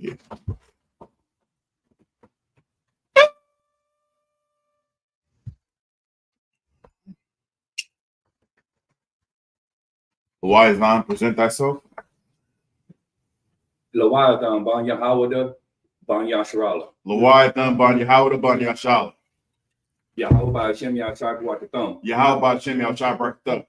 Yeah. Leviathan, present thyself. Leviathan, Ban Yahawada, Ban Yasharala. Leviathan, Ban Yahawada, Ban Yashala. Yahweh Hashem Yahshua Thumb. Yahweh Hashem Yahshua Thumb.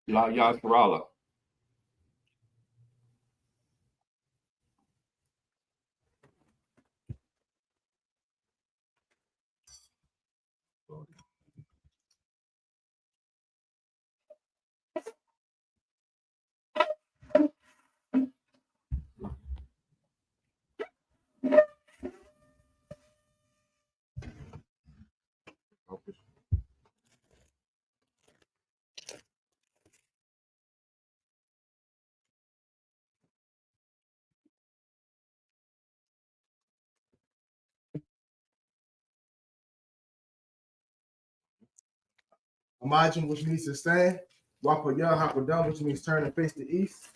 Yasharala. Imagine, which means to stand. Wapayah Hakodam, which means turn and face the east.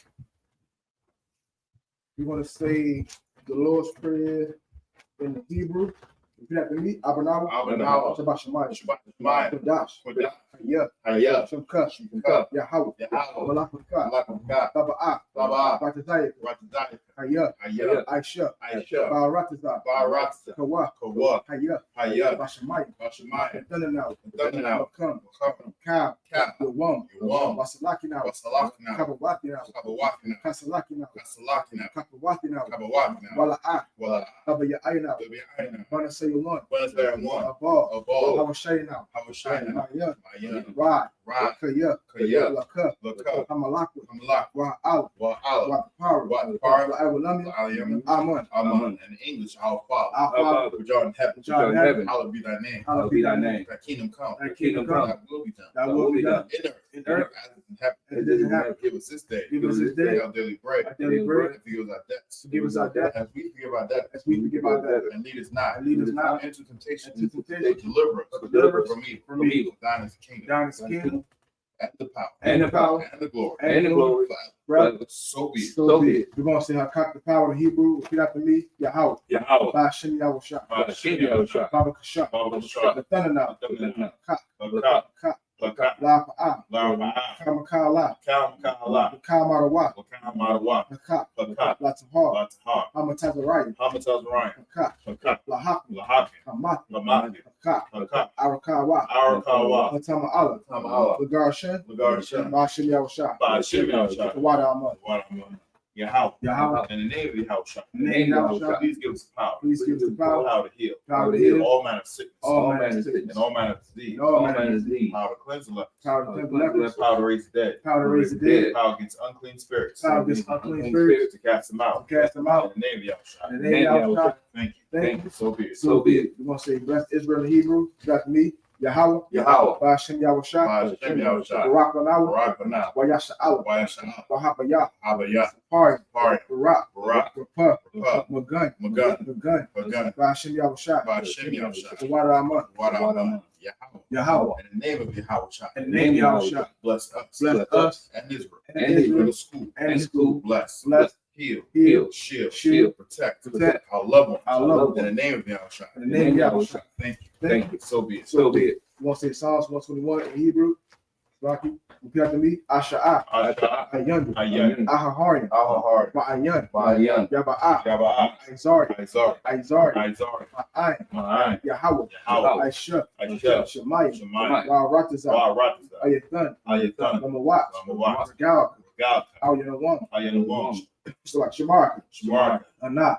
You want to say the Lord's Prayer in the Hebrew. Repeat after me. Abanawa. Shabbat Shemayim. Kodash. I.S.U.P.K. Yahweh. Malakaka. Taba'ah. Ratazayah. I.S.U.P.K. Baratazah. Kawa. Bashamayim. Thundernow. Come. Kab. Yawam. Wasalakina. Kabawakina. Kasalakina. Kapawakina. Wala'ah. Tabaya'ayna. Banasayalon. Abal. Hawashayna. Rod. Kaya. Laka. Hamalakwa. Wa'al. Power. Amen. Amen. In English, our Father, which art in heaven, hallowed be thy name. Thy kingdom come. Thy will be done. In earth as it is in heaven. Give us this day our daily bread. And forgive us our debts. As we forgive our debtors. And lead us not into temptation. Deliver us from evil. Thine is the kingdom. And the power. And the glory. Forever. So be it. We're going to say how cock the power in Hebrew. Repeat after me. Yahweh. Ba'ashem Yahushua. Baba Kashak. The Thundernow. La'apa'ah. Kamakala. Kamarawa. Latahar. Hamatazariah. Lahak. Hamath. Arakawa. Tama'ala. Lagarshan. Ba'ashem Yahushua. Wada Amon. Yahweh. In the name of Yahushua. Please give us the power. Power to heal. All manner of sickness. And all manner of disease. Power to cleanse the lepers. Power to raise the dead. Power against unclean spirits. To cast them out. In the name of Yahushua. Thank you. So be it. We're going to say bless Israel in Hebrew. Got me. Yahweh. Ba'ashem Yahushua. Barak Lanawa. Wayasha'ala. Wahabayah. Pari. Barak. Magun. Ba'ashem Yahushua. Wada Amon. Yahweh. In the name of Yahushua. Bless us. And Israel. The school. Bless. Heal. Shield. Protect. Our loved ones. In the name of Yahushua. Thank you. So be it. You want to say Psalms 121 in Hebrew? Rocky. Repeat after me. Asha'ah. Ayan. Ahaharian. Ma'ayan. Yaba'ah. Aizari. Ma'ayin. Yahweh. I.S.U.P.K. Shemayim. Wa'aratazah. Ayathan. Lamawat. Gal. Ayanawam. So like Shamarka, Ana,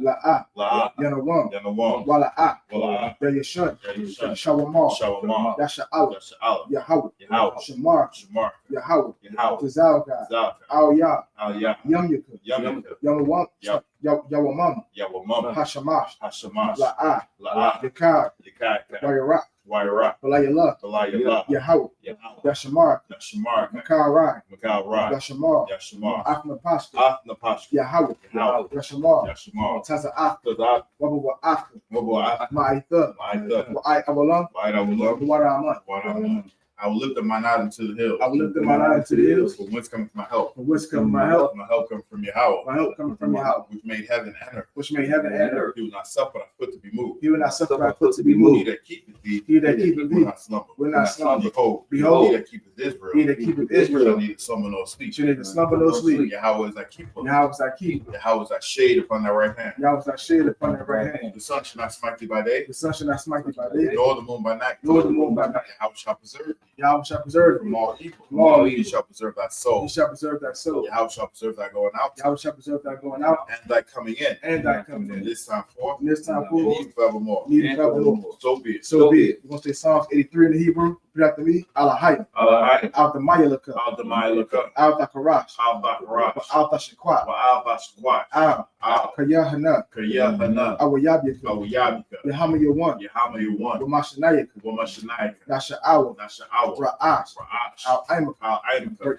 La'a, Yanawam, Wala'a, Yayashun, Shawamar, Yasha'ala, Yahweh, Shamar, Yahweh, Tazalga, Al-Ya, Yamyaka, Yawamam, Hashamash, La'a, Yakar, Wayara, Balayala, Yahweh, Yashamar, Makarai, Yashamar, Afna Pashka, Yahweh, Yashamar, Taza'ah, Wabu Afna, Ma'itha, Wa'ai Awalam, I will lift up mine eyes into the hills. I will lift up mine eyes to the hills. From whence cometh my help? From whence cometh my help? My help cometh from Yahweh. My help cometh from Yahweh. Which made heaven and earth. Which made heaven and earth. He will not suffer thy foot to be moved. He will not suffer thy foot to be moved. He that keepeth thee. He that keepeth thee. Will not slumber. Will not slumber. Behold. He that keepeth Israel. He that keepeth Israel. Shall neither slumber nor sleep. Shall neither slumber nor sleep. Yahweh is thy keeper. Yahweh is thy keeper. Yahweh is thy shade upon thy right hand. Yahweh is thy shade upon thy right hand. The sun shall not smite thee by day. The sun shall not smite thee by day. Nor the moon by night. Nor the moon by night. Yahweh shall preserve thee. Yahweh shall preserve thee from all evil. From all He shall preserve thy soul. He shall preserve thy soul. Yahweh shall preserve thy going out. Yahweh shall preserve thy going out. And thy coming in. And thy coming in. This time forth. And this time forth. Even forevermore. Even forevermore. So be it. So be it. We're going to say Psalms 83 in the Hebrew. Repeat after me. Alahai. Out the Mayalaka. Out the Mayalaka. Out the Karash. Out the Karash. Out the Shakwat. Out the Shakwat. Out Yahanna. Yahanna. Awayabika. Awayabika. Yahamma Yawan. Yahamma Yawan. Wamashanayaka. Wamashanayaka. Nasha'awa. Nasha'awa. Ra'ash. Ra'ash. Al-Aimaka. Al-Aimaka.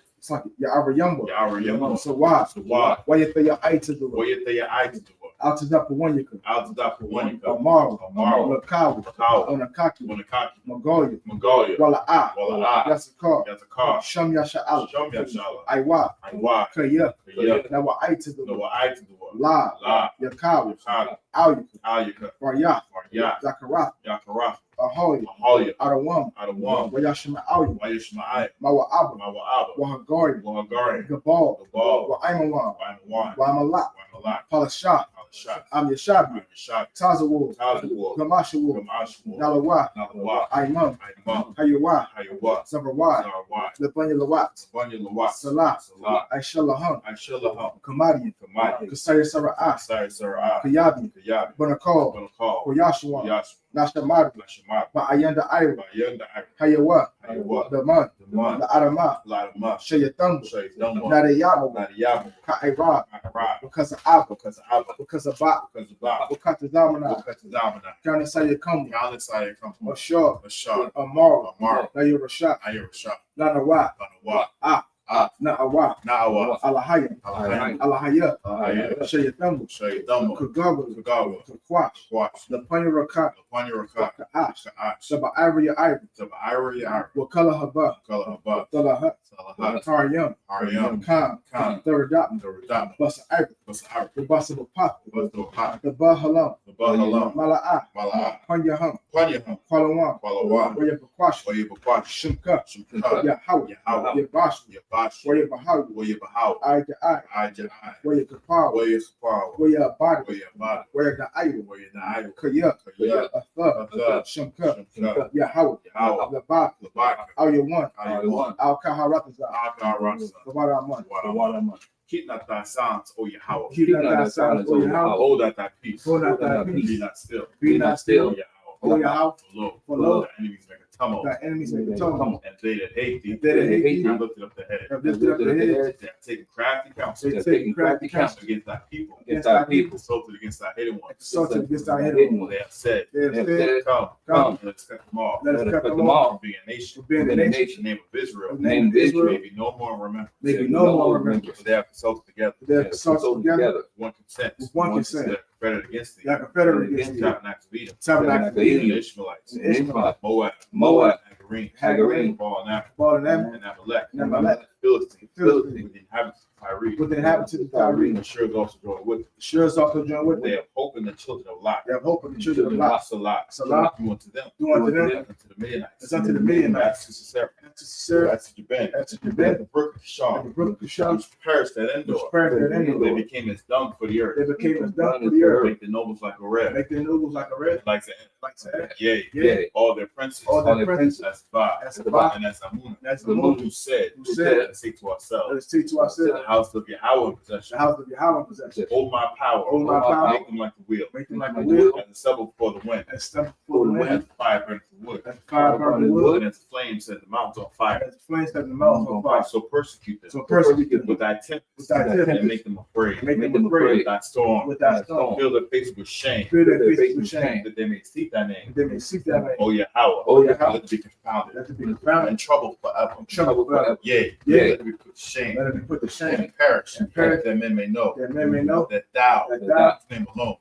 Ya'ara Yamba. Ya'ara Yamba. So why? So why? Why you think your eye to the Why you think your eye to the world? Out to that for one you could. Out to that for one you could. Amaru. Amaru. Lakawi. Lakawi. Onakaki. Onakaki. Mongolia. Mongolia. Wala'a. Wala'a. Yasakar. Yasakar. Sham Yasha'ala. Sham Yasha'ala. Aiwa. Aiwa. Kaya. Kaya. Now what eye to the Now what eye to the world? La. La. Yakawi. Yakawi. Auyuka. Auyuka. Varya. Varya. Zakarath. Yakarath. Ahoya. Ahoya. Adawam. Adawam. Wayashima Auyu. Wayashma'ai. Mawa'aba. Mawa'aba. Wahagari. Wahagari. Gabal. Gabal. Wa'aimawan. Wa'aimawan. Wa'amalak. Wa'amalak. Palashah. I'm Yashabi. Tazawul. Tazawul. Gamashawul. Gamashawul. Nalawa. Nalawa. Aimam. Aimam. Hayawa. Hayawa. Sabawa. Sarawat. Labanya Lawat. Banya Lawat. Salah. Salah. Aishalaham. Aishalaham. Kamadi. Kamadi. Kasaya Sara'ah. Kasaya Sara'ah. Kayabi. Kayabi. Banakal. Banakal. Koyashua. Yashua. Nashamad. Nashamad. Ma'ayanda Ira. Ma'ayanda Ira. Hayawa. Hayawa. Daman. Daman. La'arama. La'arama. Shayatambu. Shayatambu. Nadayamu. Nadayamu. Ka'ira. Ka'ira. Because of Abba. Because of Abba. Because of Ba. Because of Ba. Wakata Zamana. Wakata Zamana. Kana Saya Kamu. Kana Saya Kamu. Ashar. Ashar. Amar. Amar. Nayur Rashad. Nayur Rashad. Nanawa. Nanawa. Na'awa. Na'awa. Alahaya. Alahaya. Alahaya. Alahaya. Shayatambu. Shayatambu. Kagawa. Kagawa. Kakwash. Kwash. Lapanya Rakat. Lapanya Rakat. Ka'ash. Ka'ash. Saba Ivory Ivory. Saba Ivory Ivory. Wakala Haba. Kala Haba. Salahat. Salahat. Taryam. Aryam. Khan. Khan. Thuradat. Thuradat. Basa Ivory. Basa Ivory. The Basa Bapat. Basa Bapat. The Bahalam. The Bahalam. Mala'a. Mala'a. Panyaham. Panyaham. Kwalawan. Kwalawan. Wayabakwash. Wayabakwash. Shimka. Shimka. Yahweh. Yahweh. Yabash. Yabash. Wayabahaw. Wayabahaw. Aja'i. Aja'i. Wayakapaw. Wayasapaw. Wayabadi. Wayabadi. Wayada'ayu. Wayada'ayu. Kaya. Kaya. Atha. Shimka. Shimka. Yahweh. Yahweh. Labak. Labak. Al-Yawan. Al-Yawan. Al-Kaharataza. Al-Kaharataza. Waraman. Keep not thy silence, O Yahweh. Keep not thy silence, O Yahweh. Hold out thy peace. Hold out thy peace. Be not still. Be not still. O O Yahweh. For lo, the enemies make a tumult. Thy enemies make a tumult. And they that hate thee, They that hate thee, have lifted up their head. have lifted up their heads. They have taken crafty counsel. They taken crafty counsel Against thy people. against thy people. Consulted against thy hidden ones. Consulted against thy hidden ones. They have said, They have said, Come, let us cut them off. let us cut them off. From being a nation. For being a nation. The name of Israel. The name of Israel. May be no more remembered. May be no more remembered. For they have consulted together. They have consulted together. With one consent. With one consent. They have confederate against thee. They are confederate against thee. Tabernacle of Edom. Tabernacle of The Edom. Ishmaelites. The Ishmaelites. Moab. Hagarine. Ball and Amalek. Ball and Amalek. And Amalek. And Amalek. Philistine. Philistine. With the inhabitants of Tyre. With the inhabitants of Tyre. And sure is also joined with them. Sure is also joined with They them. have hope in the children of Lot. They have hope in the children of Lot. Salah. Salah. Do unto them. Do unto them. Unto the Midianites. It's unto the Midianites. To Sisera. That's the bend. The brook of Kishon. Which perished at Endor. They became as dung for the earth. Make the nobles like a red. Like the yea. All their princes. That's Ba. And that's Amunah. Who said, let's take to ourselves. The house of Yahweh in possession. Hold my power. Make them like the wheel. As the stubble before the wind. As the fire burns the wood. And as the flames set the mountains on fire. So persecute them. With thy tempest. And make them afraid. With thy storm. Fill their faces with shame. That they may seek thy name. Oh Yahweh. Let it be confounded. And trouble forever. Yea. Let it be put to shame. And perish. That men may know. That thou,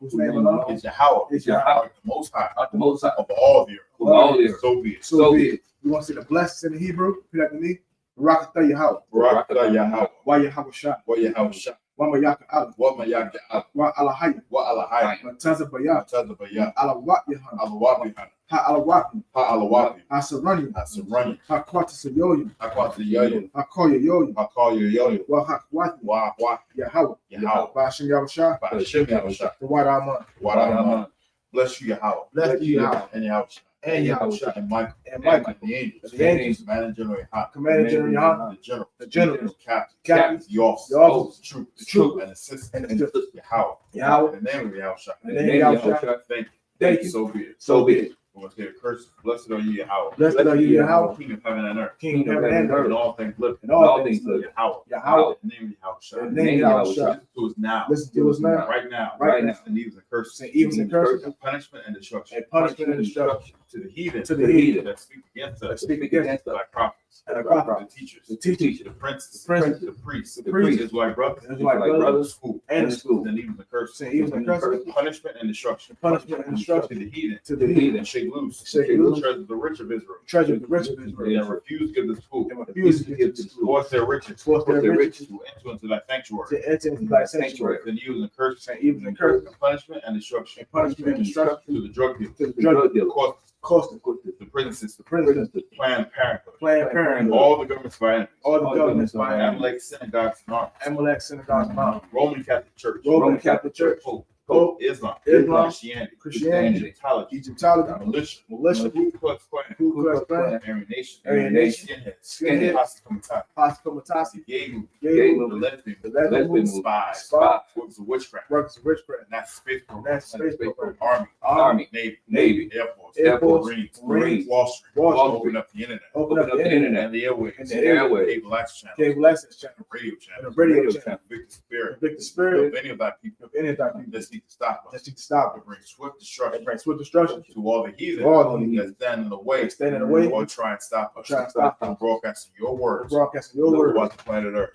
whose name alone is Yahweh, the Most High, of all the earth. So be it. You want to see the blessings in the Hebrew? Repeat after me. Barakatah Yahweh. Wa Yahweh Shah. Wa Mayaka Allah. Wa Alahaya. Mataza Bayah. Alawat Yahanna. Ha Alawapi. Ha Sarani. Ha Kwata Sayoyo. Ha Koya. Wa Hakwati. Yahweh. Bashim Yahweh. The White Armand. Bless you, Yahweh. And Yahweh. And Michael. The angels. Commander General Yahanna. The general. Captains. The officers. The troop. And assistants. Yahweh. In the name of Yahweh. Thank you. So be it. We're going to say a curse. Blessed are you, Yahweh. King of heaven and earth. And all things live. Yahweh. In the name of Yahweh. Listen to us now. Right now. And evils and curses. And punishment and destruction. To the heathen. That speak against us. Like prophets. The teachers. The princes. The priests. Israelite brothers. School. And evils and curses. Punishment and destruction. To the heathen. Shake loose. Treasure of the rich of Israel. And refuse to give this food. Force their riches. To enter into thy sanctuary. Then evils and curses. Punishment and destruction. To the drug dealers. The prison system. Planned Parenthood. All the governments by enemies. Amalek synagogues and arms. Roman Catholic Church. Pope, Islam, Christianity, Egyptology, militia, Ku Klux Klan, Aryan Nation, Skinheads, Posse Comitatus, Gay Movement, the lesbian spies, works of witchcraft, and that's space program, Army, Navy, Air Force, Marines, Wall Street, open up the internet, and the airway, cable access channel, radio channel, Victor Spirit, of any of that people, let's need to stop us. To bring swift destruction to all the heathen that stand in the way, or try and stop us. Broadcasting your words throughout the planet Earth.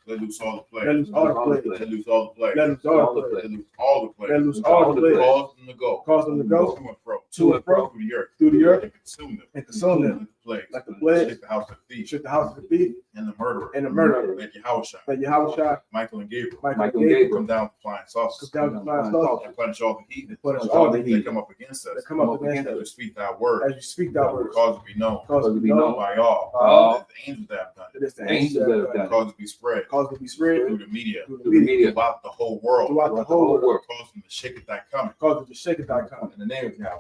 Let loose all the plagues. Let loose all the plagues. Cause them to go to and fro through the earth and consume them like the plague. Shake the house of the thief and the murderer. Let Yahweh, Michael and Gabriel come down with flying saucers. And punish all the heathen. They come up against us. To speak thy word. Cause it be known by all. The angels that have done it. Cause it be spread. Through the media. Throughout the whole world. Cause them to shake it thy coming. In the name of Yahweh.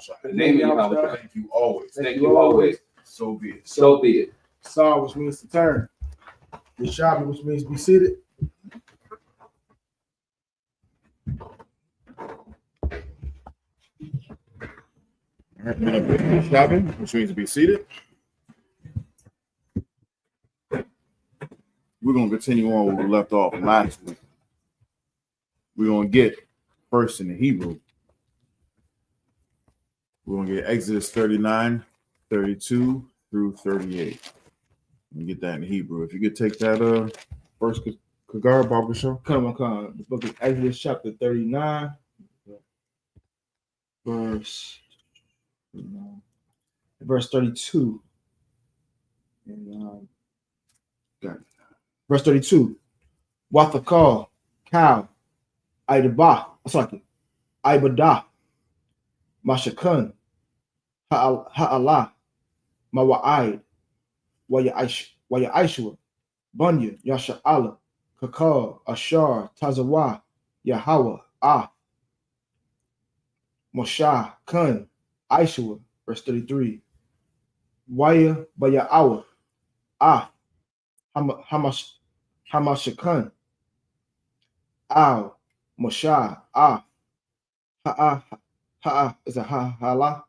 Thank you always. So be it. Saw, which means to turn. Yeshabi, which means be seated. Yeshabi, which means to be seated. We're going to continue on where we left off last week. We're going to get first in the Hebrew. We're going to get Exodus 39, 32 through 38. Let me get that in Hebrew. If you could take that first Kagar Bible show. Come on. The book of Exodus chapter 39, verse 32. And verse 32. Wathakal, Cow, Ibadah, Mashakun, Ha'ala, Mawa'id, I.S.U.P.K, Bunya, Yasha Allah, Kakar, Ashar, Tazawa, Yahweh, Moshe, Kun, I.S.U.P.K, verse 33. Waya, Bayawa, Hamashakan, Al, Moshe, is a Hala,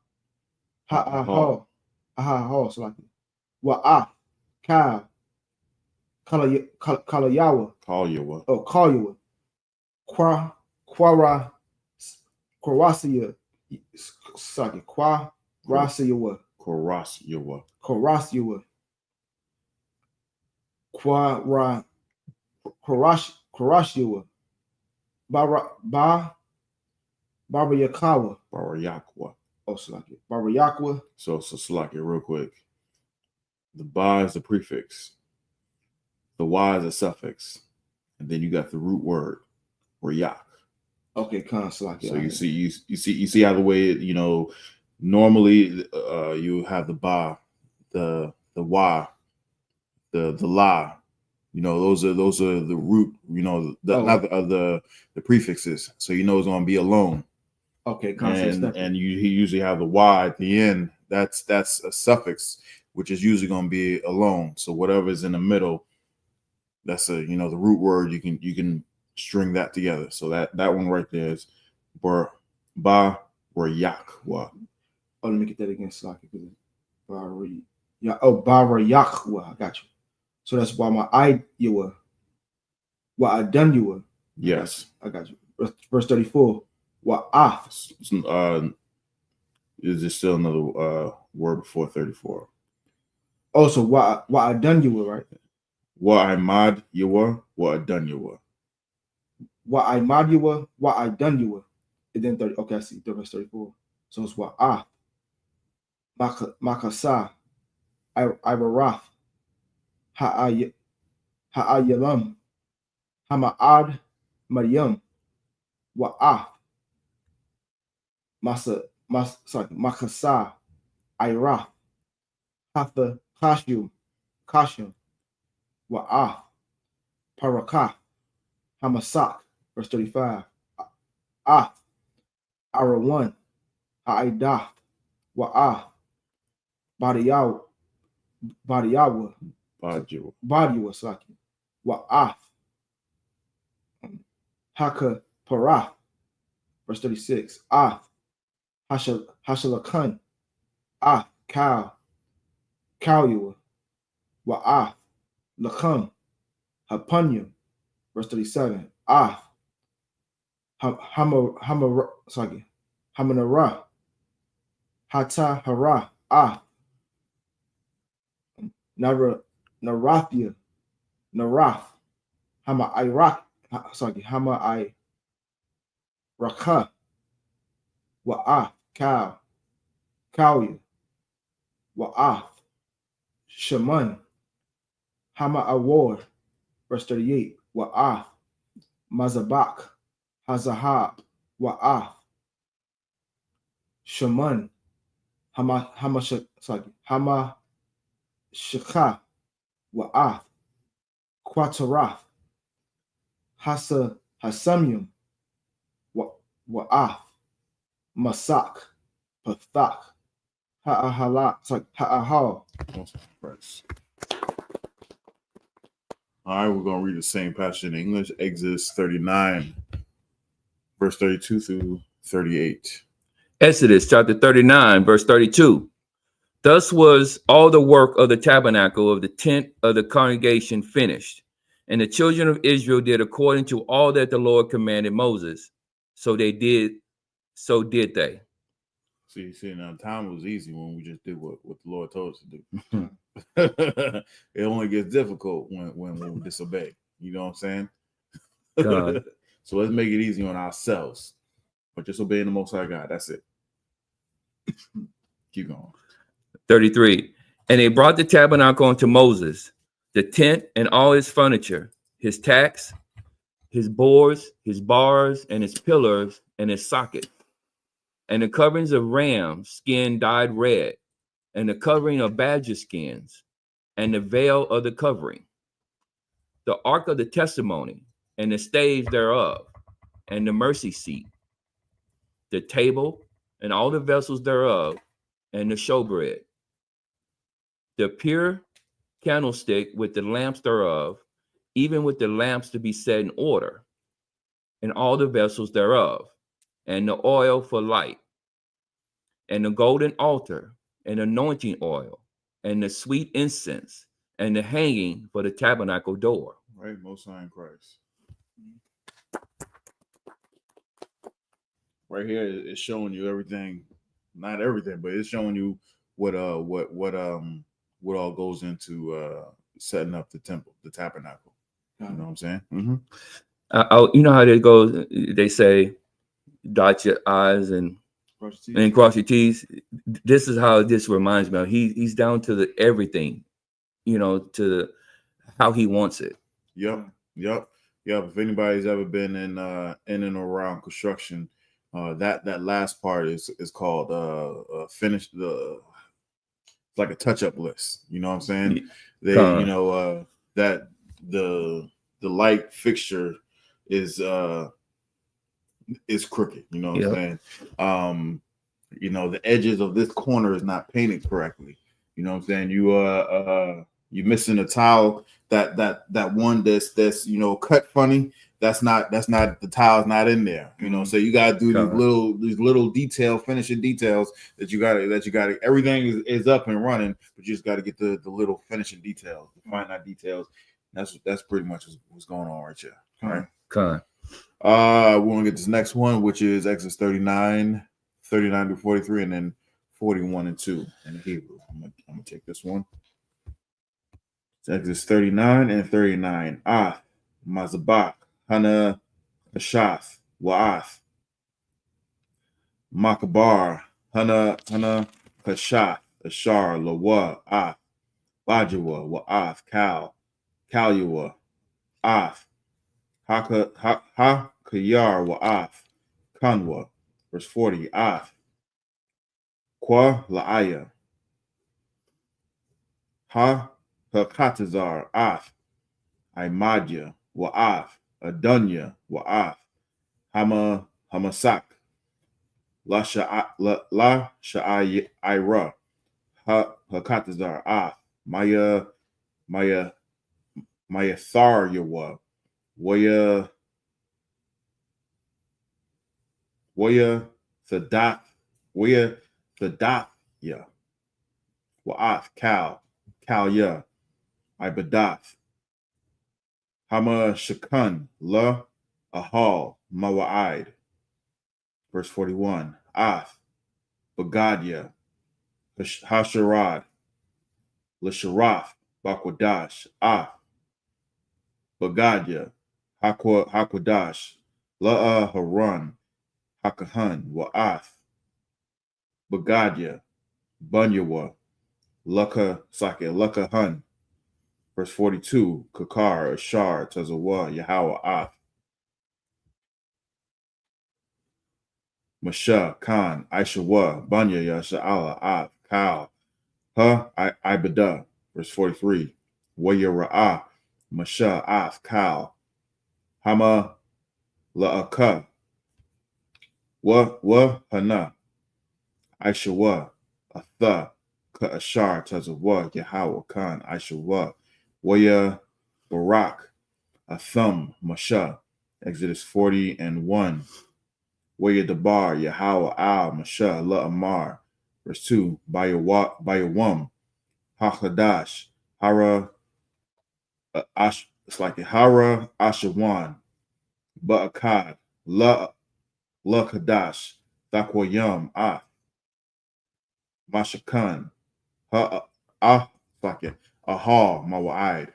so like Kal, Kalayawa, Kalyawa, Quara, Quarasia, Quarasia, Quarasia, Baba Yakawa, Slaki, Baba Yakwa. So Slaki, real quick. The ba is the prefix, the y is a suffix, and then you got the root word, or yak. Okay, Slaki. So you see how the way normally you have the ba, the y, the la. Those are the root. Not the prefixes. So it's going to be alone. Okay, and you usually have the y at the end. That's a suffix, which is usually going to be alone. So whatever is in the middle, that's the root word. You can string that together. So that one right there is ba or yakwa. Oh, let me get that again, Slaki. Bara yakwa. I got you. So that's why my I-U-A. What I done you were. Yes. I got you. Verse 34. What is there still another word before 34? Also, what I done you were, right? What I mad you were, what I done you were. What I mad you were, what I done you were. And then 30. Okay, I see. Verse 34. So it's what Makasa, Ibarath, Ha'ayalam, Hama'ad, Maryam, Wa'ah, Makasa, Irath, Hatha, Kashum, Wa'ah, Parakah, Hamasak, verse 35. Arawan, Ha'aidah, Wa'ah, Badiyawa, Saki, Wa'ah, Haka Parah, verse 36. Hashalakan, Kalyua, Wa'ah, Lakam, Hapunyam, verse 37. Hamanara, Hata Hara, Narathia, Narath, Hama I Rakha, Wa'ah, Kalya, Wa'ah, Shaman, Hama Award, verse 38. Wa'ah, Mazabak, Hazahab, Wa'ah, Shaman, Hama Shekha, Wa'ah, Quatarath, Hasamyum, Wa'ah, Masak, Pathak, Ha'ahala, Ha'ahal. All right, we're going to read the same passage in English. Exodus 39, verse 32 through 38. Exodus chapter 39, verse 32. Thus was all the work of the tabernacle of the tent of the congregation finished. And the children of Israel did according to all that the Lord commanded Moses. So they did they. See, now time was easy when we just did what the Lord told us to do. It only gets difficult when we disobey. You know what I'm saying? God. So let's make it easy on ourselves. But just obeying the Most High God. That's it. Keep going. 33. And they brought the tabernacle unto Moses, the tent and all his furniture, his tacks, his boards, his bars, and his pillars, and his socket, and the coverings of ram skin dyed red, and the covering of badger skins, and the veil of the covering, the ark of the testimony, and the staves thereof, and the mercy seat, the table, and all the vessels thereof, and the showbread, the pure candlestick with the lamps thereof, even with the lamps to be set in order, and all the vessels thereof, and the oil for light, and the golden altar, and anointing oil, and the sweet incense, and the hanging for the tabernacle door. Right, Most High in Christ. Right here, it's showing you everything, not everything, but it's showing you what all goes into setting up the temple, the tabernacle. You know what I'm saying? Mm-hmm. You know how they go? They say, dot your I's and cross your T's. This is how this reminds me of. He's down to the everything, you know, to how he wants it. Yep. If anybody's ever been in and around construction, that last part is called finish the. It's like a touch-up list. You know what I'm saying? They, that the light fixture is crooked. You know what I'm saying? The edges of this corner is not painted correctly. You know what I'm saying? You're missing a tile. That one that's cut funny. That's not the tile's not in there. You know, so you gotta do these little finishing details that you gotta. Everything is up and running, but you just gotta get the little finishing details, the finite details. That's pretty much what's going on right here. All right. We're gonna get this next one, which is Exodus 39 to 43, and then 41 and 2 in Hebrew. I'm gonna take this one. It's Exodus 39 and 39. Mazabak, Hana, Ashath, Wa'ath, Makabar, Hana, Kashath, Ashar, Lawa, Bajawa, Wa'ath, Kalyua, Hakayar, Wa'ath, Kanwa. Verse 40, Kwa La'aya, Hakatazar, Imadya, Wa'ath, Adunya, Wa'ath, Hamasak, La Sha'ira, Hakatazar, Maya Tharyawa, Waya Thadath, Ya, Wa'ath, Kalya, Ibadath, Hama Shakan, La Ahal, Mawa'id. Verse 41. Bagadya, Hasharad, Lasharaf, Bakwadash, Bagadya, Hakwadash, La'a Haran, Hakahan, Wa'ath, Bagadya, Bunyawa, Lakahan. Verse 42, Kakar, Ashar, Tazawa, Yahweh, Masha, Khan, Aishawa, Banya, Yasha'ala, Kal, Ibada. Verse 43, Wayara'ah, Masha, Kal, Hama, La'aka, Hana, Aishawa, Atha, Ka'ashar, Tazawa, Yahweh, Khan, Aishawa, Waya, Barak, Atham, Masha. Exodus 40 and 1. Waya Dabar, Yahweh, Masha, La'amar. Verse 2, Bayawam, Hachadash, Hara, it's like Hara, Ashawan, Ba'akad, Kadash, Thakwayam, Mashakan, Ahal, Mawa'id.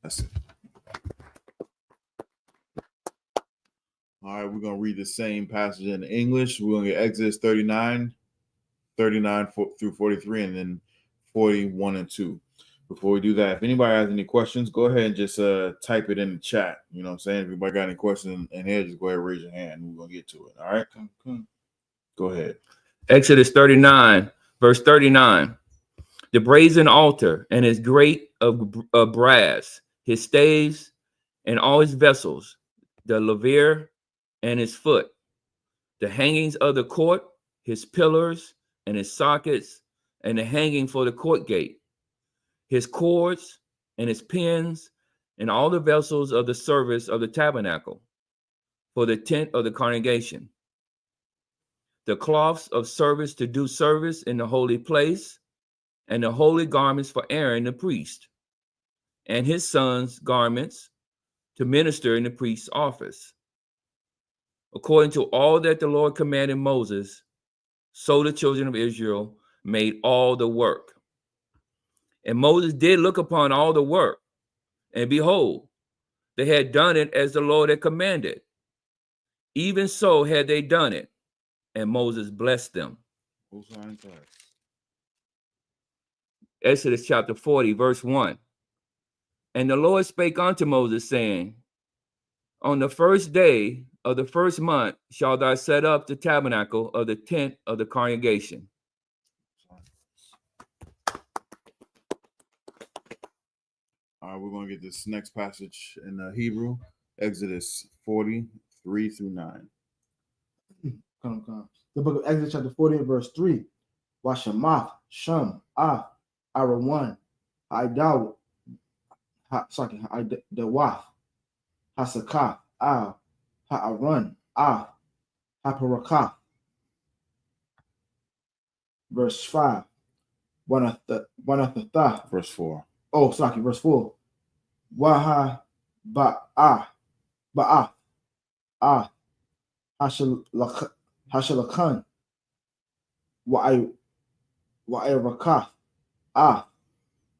That's it. All right, we're going to read the same passage in English. We're going to get Exodus 39 through 43, and then 41 and 2. Before we do that, if anybody has any questions, go ahead and just type it in the chat. You know what I'm saying? If anybody got any questions in here, just go ahead and raise your hand. We're going to get to it. All right? Go ahead. Exodus 39, verse 39. The brazen altar and his grate of brass, his staves and all his vessels, the laver and his foot, the hangings of the court, his pillars and his sockets, and the hanging for the court gate, his cords and his pins, and all the vessels of the service of the tabernacle, for the tent of the congregation, the cloths of service to do service in the holy place, and the holy garments for Aaron the priest, and his sons' garments to minister in the priest's office. According to all that the Lord commanded Moses, so the children of Israel made all the work. And Moses did look upon all the work, and behold, they had done it as the Lord had commanded. Even so had they done it, and Moses blessed them. Exodus chapter 40, verse 1. And the Lord spake unto Moses, saying, on the first day of the first month shalt thou set up the tabernacle of the tent of the congregation. All right, we're going to get this next passage in Hebrew, Exodus 43 through 9. Come. The book of Exodus chapter 40 verse 3. Washamath, Shum, Arawan, Idaw, Dawaf, Hasakah, Ha'aran, Haparakah. Verse 5. Wanathatha. Verse 4. Oh, verse 4. Waha Ba'a Hashalakan Wa'iraka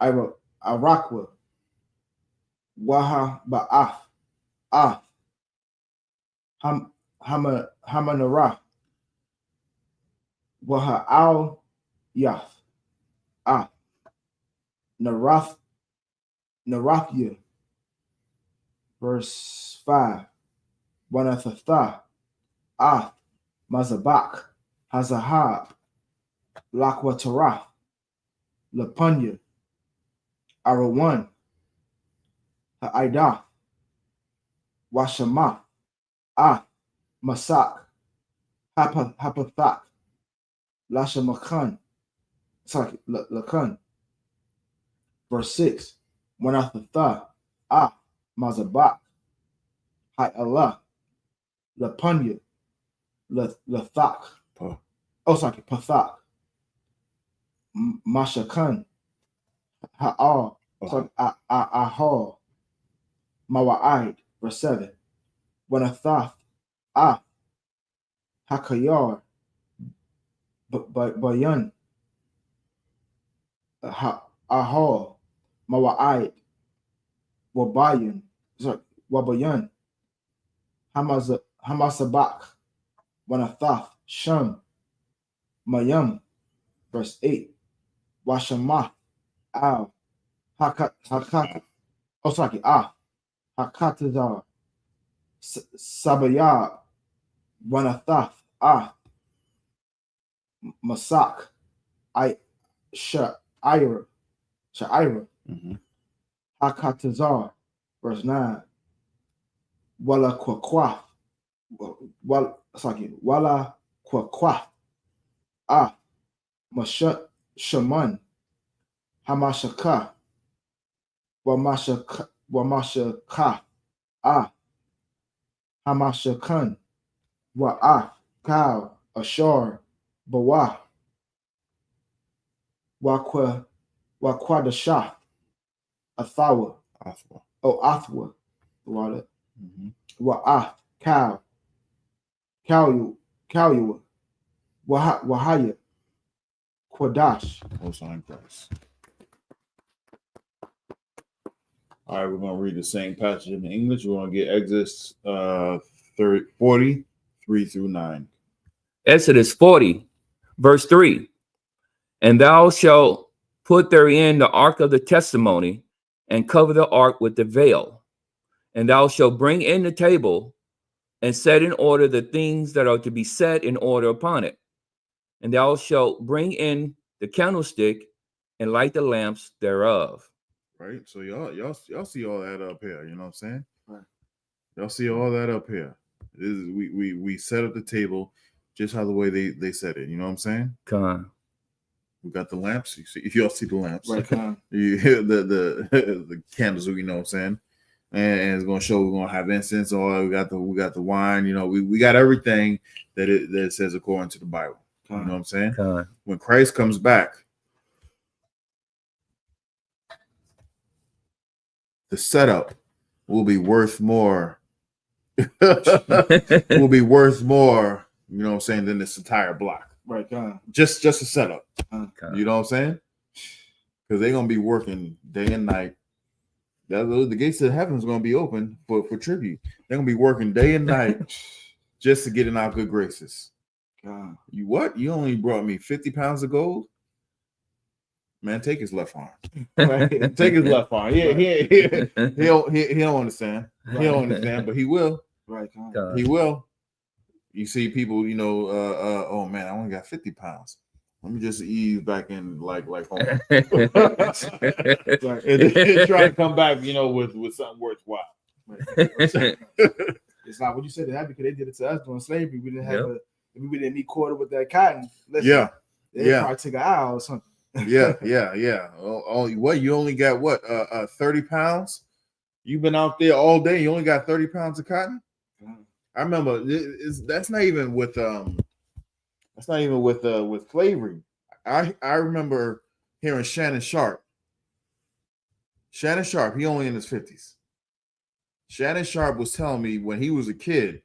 Irakwa Waha Ba'a Hamanara Waha Al Yaf Narathia. Verse 5. Wanathatha Mazabak Hazahab Lakwatara Lapunya Arawan Ha'ida Washama Masak Hapathak Lashamakan Lakan. Verse 6. Wanathatha Mazabak Ha'Allah Lapunya Lathak. Pathak. Mashakan. Ha'al. Ahal. Mawa'id. Verse 7. Wanathath. Hakayar. Bayan. Ahal. Mawa'id. Wabayan. Wabayan. Hamasabak. Wanathath, Shum, Mayam. Verse 8. Washamath, Hakatazar, Sabayah, Wanathath, Masak, Sha'ira, Hakatazar. Verse 9. Wala Kwakwaf. Wala Kwakwaf. Mashat Shaman. Hamashaka. Wamashaka. Hamashakan. Kal. Ashar. Bawa. Wakwadashah. Athawa. Athwa. Water. Wa'ath. Kal. Kalyu. Wahaya. Quadash. All right, we're going to read the same passage in English. We're going to get Exodus 43 through 9. Exodus 40, verse 3. And thou shalt put therein the ark of the testimony, and cover the ark with the veil. And thou shalt bring in the table, and set in order the things that are to be set in order upon it. And thou shalt bring in the candlestick and light the lamps thereof. Right. So y'all see all that up here. You know what I'm saying? Right. Y'all see all that up here. This is, we set up the table just how the way they set it. You know what I'm saying? Con. We got the lamps. You see, y'all see the lamps. Right. You hear the candles. You know what I'm saying? And it's gonna show we're gonna have incense. We got the wine. You know, we got everything that it says according to the Bible. You know what I'm saying? Con. When Christ comes back, the setup will be worth more. Will be worth more, you know what I'm saying, than this entire block. Right, just a setup. You know what I'm saying? Because they're gonna be working day and night. The gates of heaven is gonna be open for tribute. They're gonna be working day and night just to get in our good graces. You what? You only brought me 50 pounds of gold? Man, take his left arm. Right? Take his left arm. He don't understand. Right. He don't understand, but he will. Right. He will. You see people, you know, oh man, I only got 50 pounds. Let me just ease back in like home. And try to come back, you know, with something worthwhile. Right. It's not what you said. That because they did it to us during slavery. We didn't have we didn't meet quarter with that cotton. Listen, they probably took an hour or something. Yeah. What you only got 30 pounds? You've been out there all day. You only got 30 pounds of cotton. I remember that's not even with slavery. I remember hearing Shannon Sharp. He only in his 50s. Shannon Sharp was telling me when he was a kid,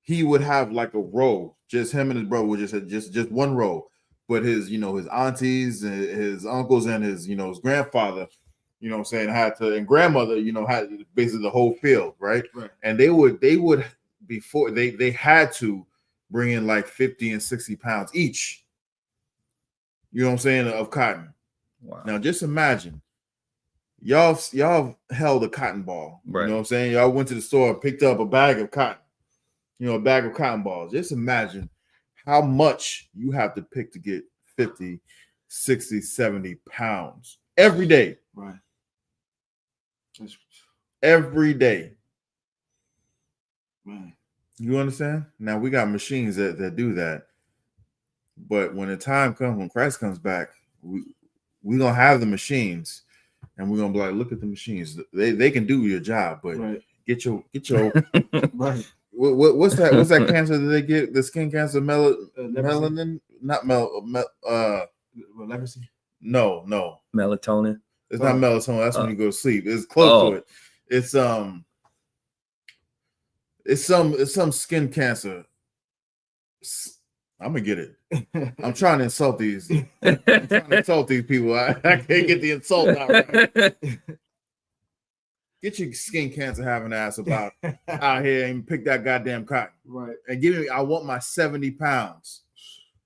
he would have like a row. Just him and his brother would just one row. But his aunties and his uncles and his grandfather, you know what I'm saying, and grandmother, had basically the whole field, right? And they would before they had to bring in like 50 and 60 pounds each, you know what I'm saying, of cotton. Wow. Now just imagine y'all held a cotton ball, right. You know what I'm saying? Y'all went to the store and picked up a bag of cotton, a bag of cotton balls. Just imagine how much you have to pick to get 50, 60, 70 pounds every day. Right. Every day. Man. You understand? Now we got machines that do that. But when the time comes, when Christ comes back, we're gonna have the machines and we're gonna be like, look at the machines. They can do your job, but get your right. What's that cancer that they get? The skin cancer, melanin, not leprosy. No, melatonin. It's not melatonin. That's when you go to sleep. It's close to it. It's some skin cancer. I'm gonna get it. I'm trying to insult these. People. I can't get the insult out right. Get your skin cancer having ass about out here and pick that goddamn cotton. Right. And give me, I want my 70 pounds.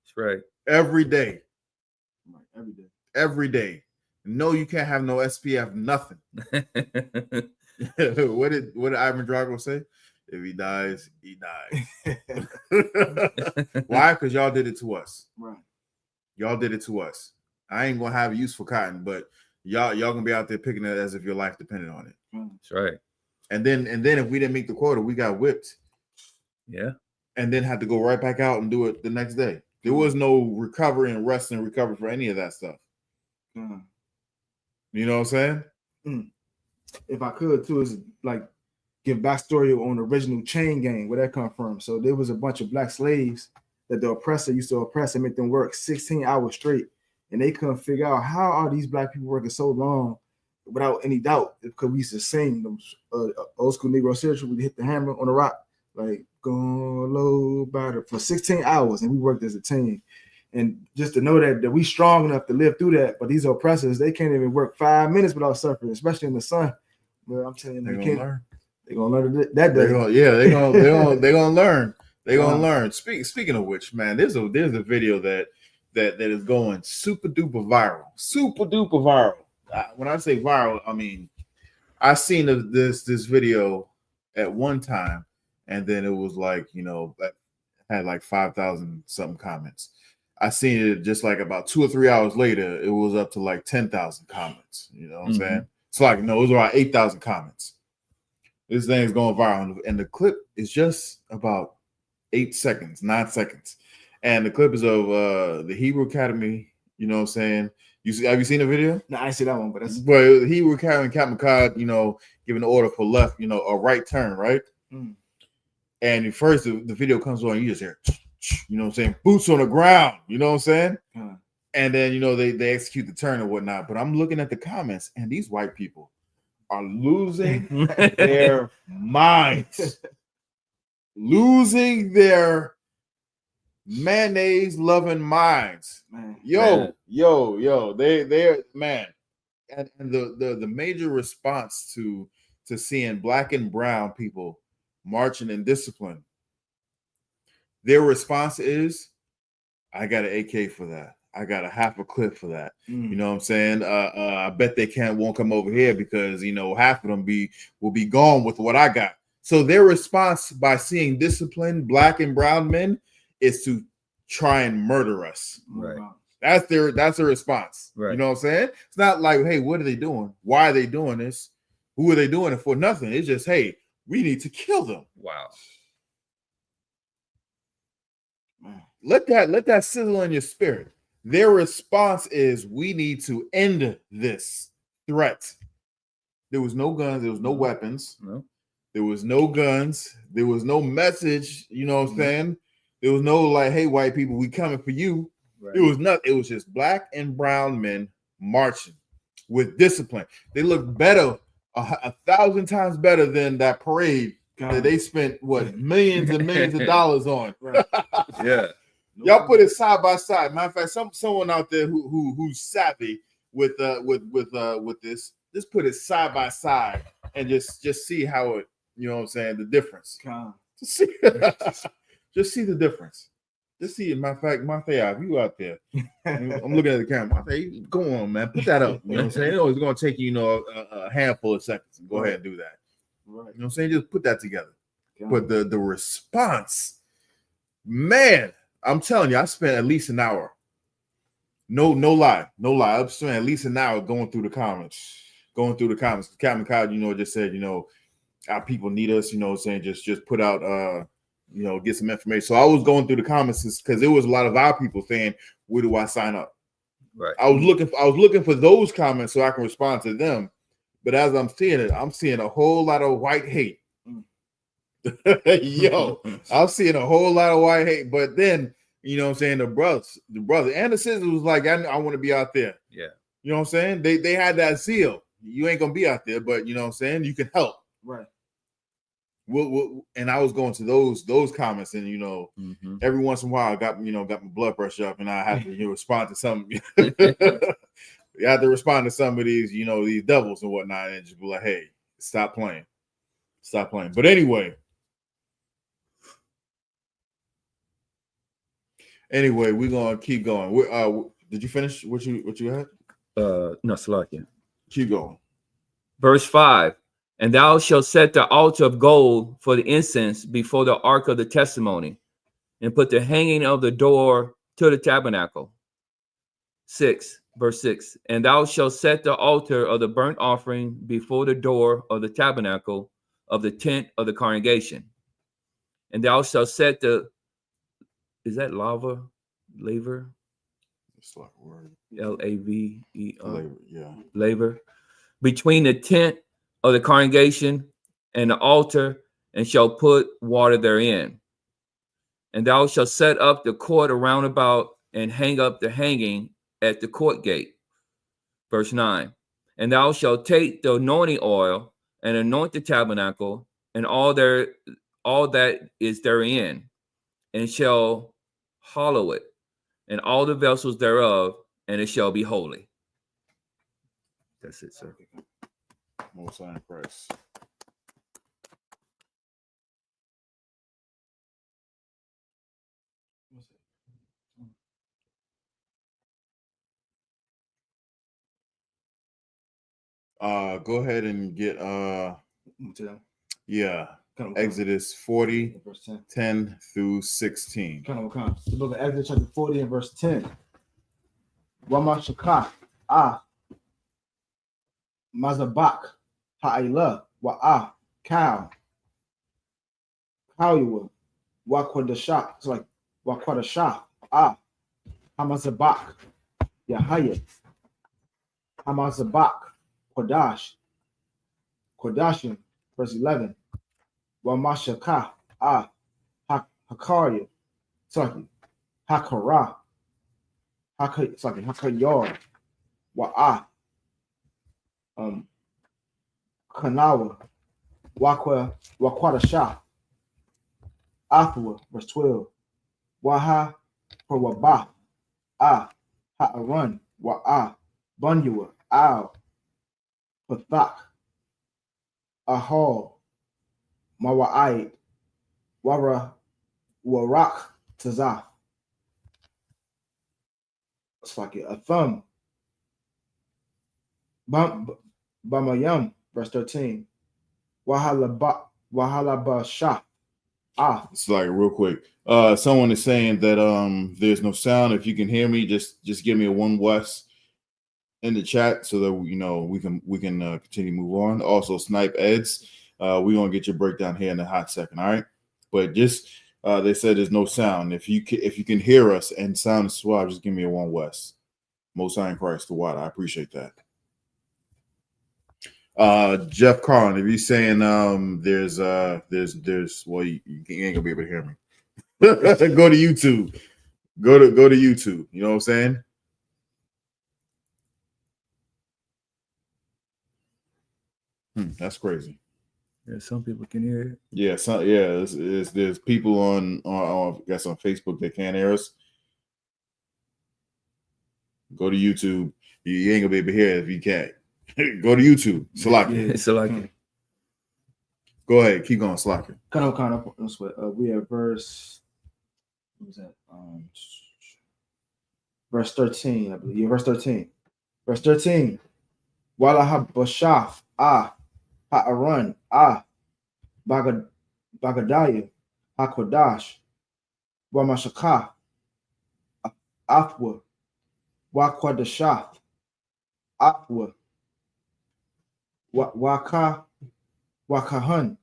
That's right. Every day. Right. Every day. No, you can't have no SPF, nothing. What did Ivan Drago say? If he dies, he dies. Why? Because y'all did it to us. Right. Y'all did it to us. I ain't gonna have use for cotton, but y'all gonna be out there picking it as if your life depended on it. That's right. And then if we didn't meet the quota, we got whipped. Yeah. And then had to go right back out and do it the next day. There was no recovery and rest and recovery for any of that stuff. You know what I'm saying? If I could too, is like give backstory on the original chain gang, where that come from. So there was a bunch of black slaves that the oppressor used to oppress and make them work 16 hours straight. And they couldn't figure out how are these black people working so long without any doubt, because we used to sing them old school Negro spiritual. We hit the hammer on the rock, like go low batter for 16 hours, and we worked as a team. And just to know that we strong enough to live through that, but these oppressors, they can't even work 5 minutes without suffering, especially in the sun. But I'm telling you, they're gonna learn. They're gonna learn that day. They're gonna learn. They're gonna learn. Speaking of which, man, there's a video that is going super duper viral. When I say viral, I mean I seen this video at one time, and then it was like, had like 5,000 something comments, I seen it just like about 2 or 3 hours later, it was up to like 10,000 comments. You know what I'm saying? It's like, no, it was around 8,000 comments. This thing's going viral. And the clip is just about 8 seconds, 9 seconds. And the clip is of the Hebrew Academy, you know what I'm saying? Have you seen the video? No, I see that one, but that's the Hebrew Academy, Captain Cod, you know, giving the order for left, you know, a right turn, right? And first the video comes on, you just hear, you know what I'm saying, boots on the ground, you know what I'm saying? And then, you know, they execute the turn and whatnot. But I'm looking at the comments, and these white people are losing their minds, losing their mayonnaise loving minds. Yo, they're man. And the major response to seeing black and brown people marching in discipline, their response is, I got an AK for that. I got a half a clip for that. You know what I'm saying? I bet they won't come over here because, you know, half of them will be gone with what I got. So their response by seeing disciplined black and brown men is to try and murder us. Right. That's their response. Right. You know what I'm saying? It's not like, hey, what are they doing? Why are they doing this? Who are they doing it for? Nothing. It's just, hey, we need to kill them. Wow. Let that sizzle in your spirit. Their response is, we need to end this threat. There was no guns. There was no weapons. No. There was no guns. There was no message. You know what I'm saying? There was no like, hey, white people, we coming for you. Right. It was nothing. It was just black and brown men marching with discipline. They looked better, 1,000 times better than that parade that they spent millions and millions of dollars on. Right. Yeah. Y'all put it side by side. Matter of fact, someone out there who's savvy with this, just put it side by side and just see how it, you know what I'm saying, the difference. Just see the difference. Just see it. Matter of fact, Matthew, you out there. I'm looking at the camera. Matthew, go on, man. Put that up. You know what I'm saying? It's gonna take you, a handful of seconds. Go ahead and do that. Right. You know what I'm saying? Just put that together. But the response, man. I'm telling you, I spent at least an hour. No lie. I spent at least an hour going through the comments. Captain Cod, you know, just said, you know, our people need us, you know what I'm saying? Just put out you know, get some information. So I was going through the comments because there was a lot of our people saying, where do I sign up? Right. I was looking for those comments so I can respond to them. But as I'm seeing it, I'm seeing a whole lot of white hate. Yo, I'm seeing a whole lot of white hate, but then, you know what I'm saying, the brother and the sisters was like, I want to be out there. Yeah. You know what I'm saying? They had that zeal. You ain't gonna be out there, but you know what I'm saying, you can help. Right. And I was going to those comments, and you know, every once in a while I got my blood pressure up, and I have to respond to some. You have to respond to some of these, you know, these devils and whatnot, and just be like, hey, stop playing. But anyway, we're gonna keep going. Did you finish what you had? No, Salakia. Keep going. Verse 5. And thou shalt set the altar of gold for the incense before the ark of the testimony, and put the hanging of the door to the tabernacle. 6. Verse 6. And thou shalt set the altar of the burnt offering before the door of the tabernacle of the tent of the congregation. And thou shalt set is that laver? It's like a word. Laver. Yeah. Laver. Between the tent of the congregation and the altar, and shall put water therein. And thou shalt set up the court around about, and hang up the hanging at the court gate. Verse 9. And thou shalt take the anointing oil and anoint the tabernacle and all that is therein, and shall hallow it, and all the vessels thereof, and it shall be holy. That's it, sir. Most High Christ. Go ahead and get yeah. Exodus 40, verse 10 through 16. The book of Exodus chapter 40 and verse 10. Wamashaka Mazabak Ha'ila Wa'a Cow Kawiwa Wakwadasha. It's like Wakwadasha Hamazabak Yahaya Hamazabak Kodashim verse 11. Wamashaka Hakaria Saki Hakara Hakayar Wa'a Kanawa Wakwadasha Athwa verse 12. Waha Waba Ha'aran Wa'a Bunyua Al Pathak Ahal Mawa'id Warak Tazah. It's like a thumb. Bamayam, verse 13. Wahalaba Shah. It's like real quick. Someone is saying that there's no sound. If you can hear me, just give me a 1 West in the chat so that we can continue to move on. Also, Snipe Eds, we're gonna get your breakdown here in a hot second, all right? But just they said there's no sound. If you can hear us and sound suave, just give me a 1 West. Most High in Christ the water. I appreciate that. Jeff Carlin, if you're saying there's well, you ain't gonna be able to hear me. Go to YouTube. Go to YouTube. You know what I'm saying? That's crazy. Yeah, some people can hear it. Yeah, there's people on Facebook that can't hear us. Go to YouTube. You ain't gonna be able to hear it if you can't. Go to YouTube. Salaki. Yeah, Salaki. Go ahead. Keep going, Salaki. We have verse. What was that? Verse 13, I believe. Yeah, verse 13. Verse 13. Wala Bashaf Ha'aran Bagadaya HaKodash Wamashaka Athwa Wakwadashah Athwa Wakahan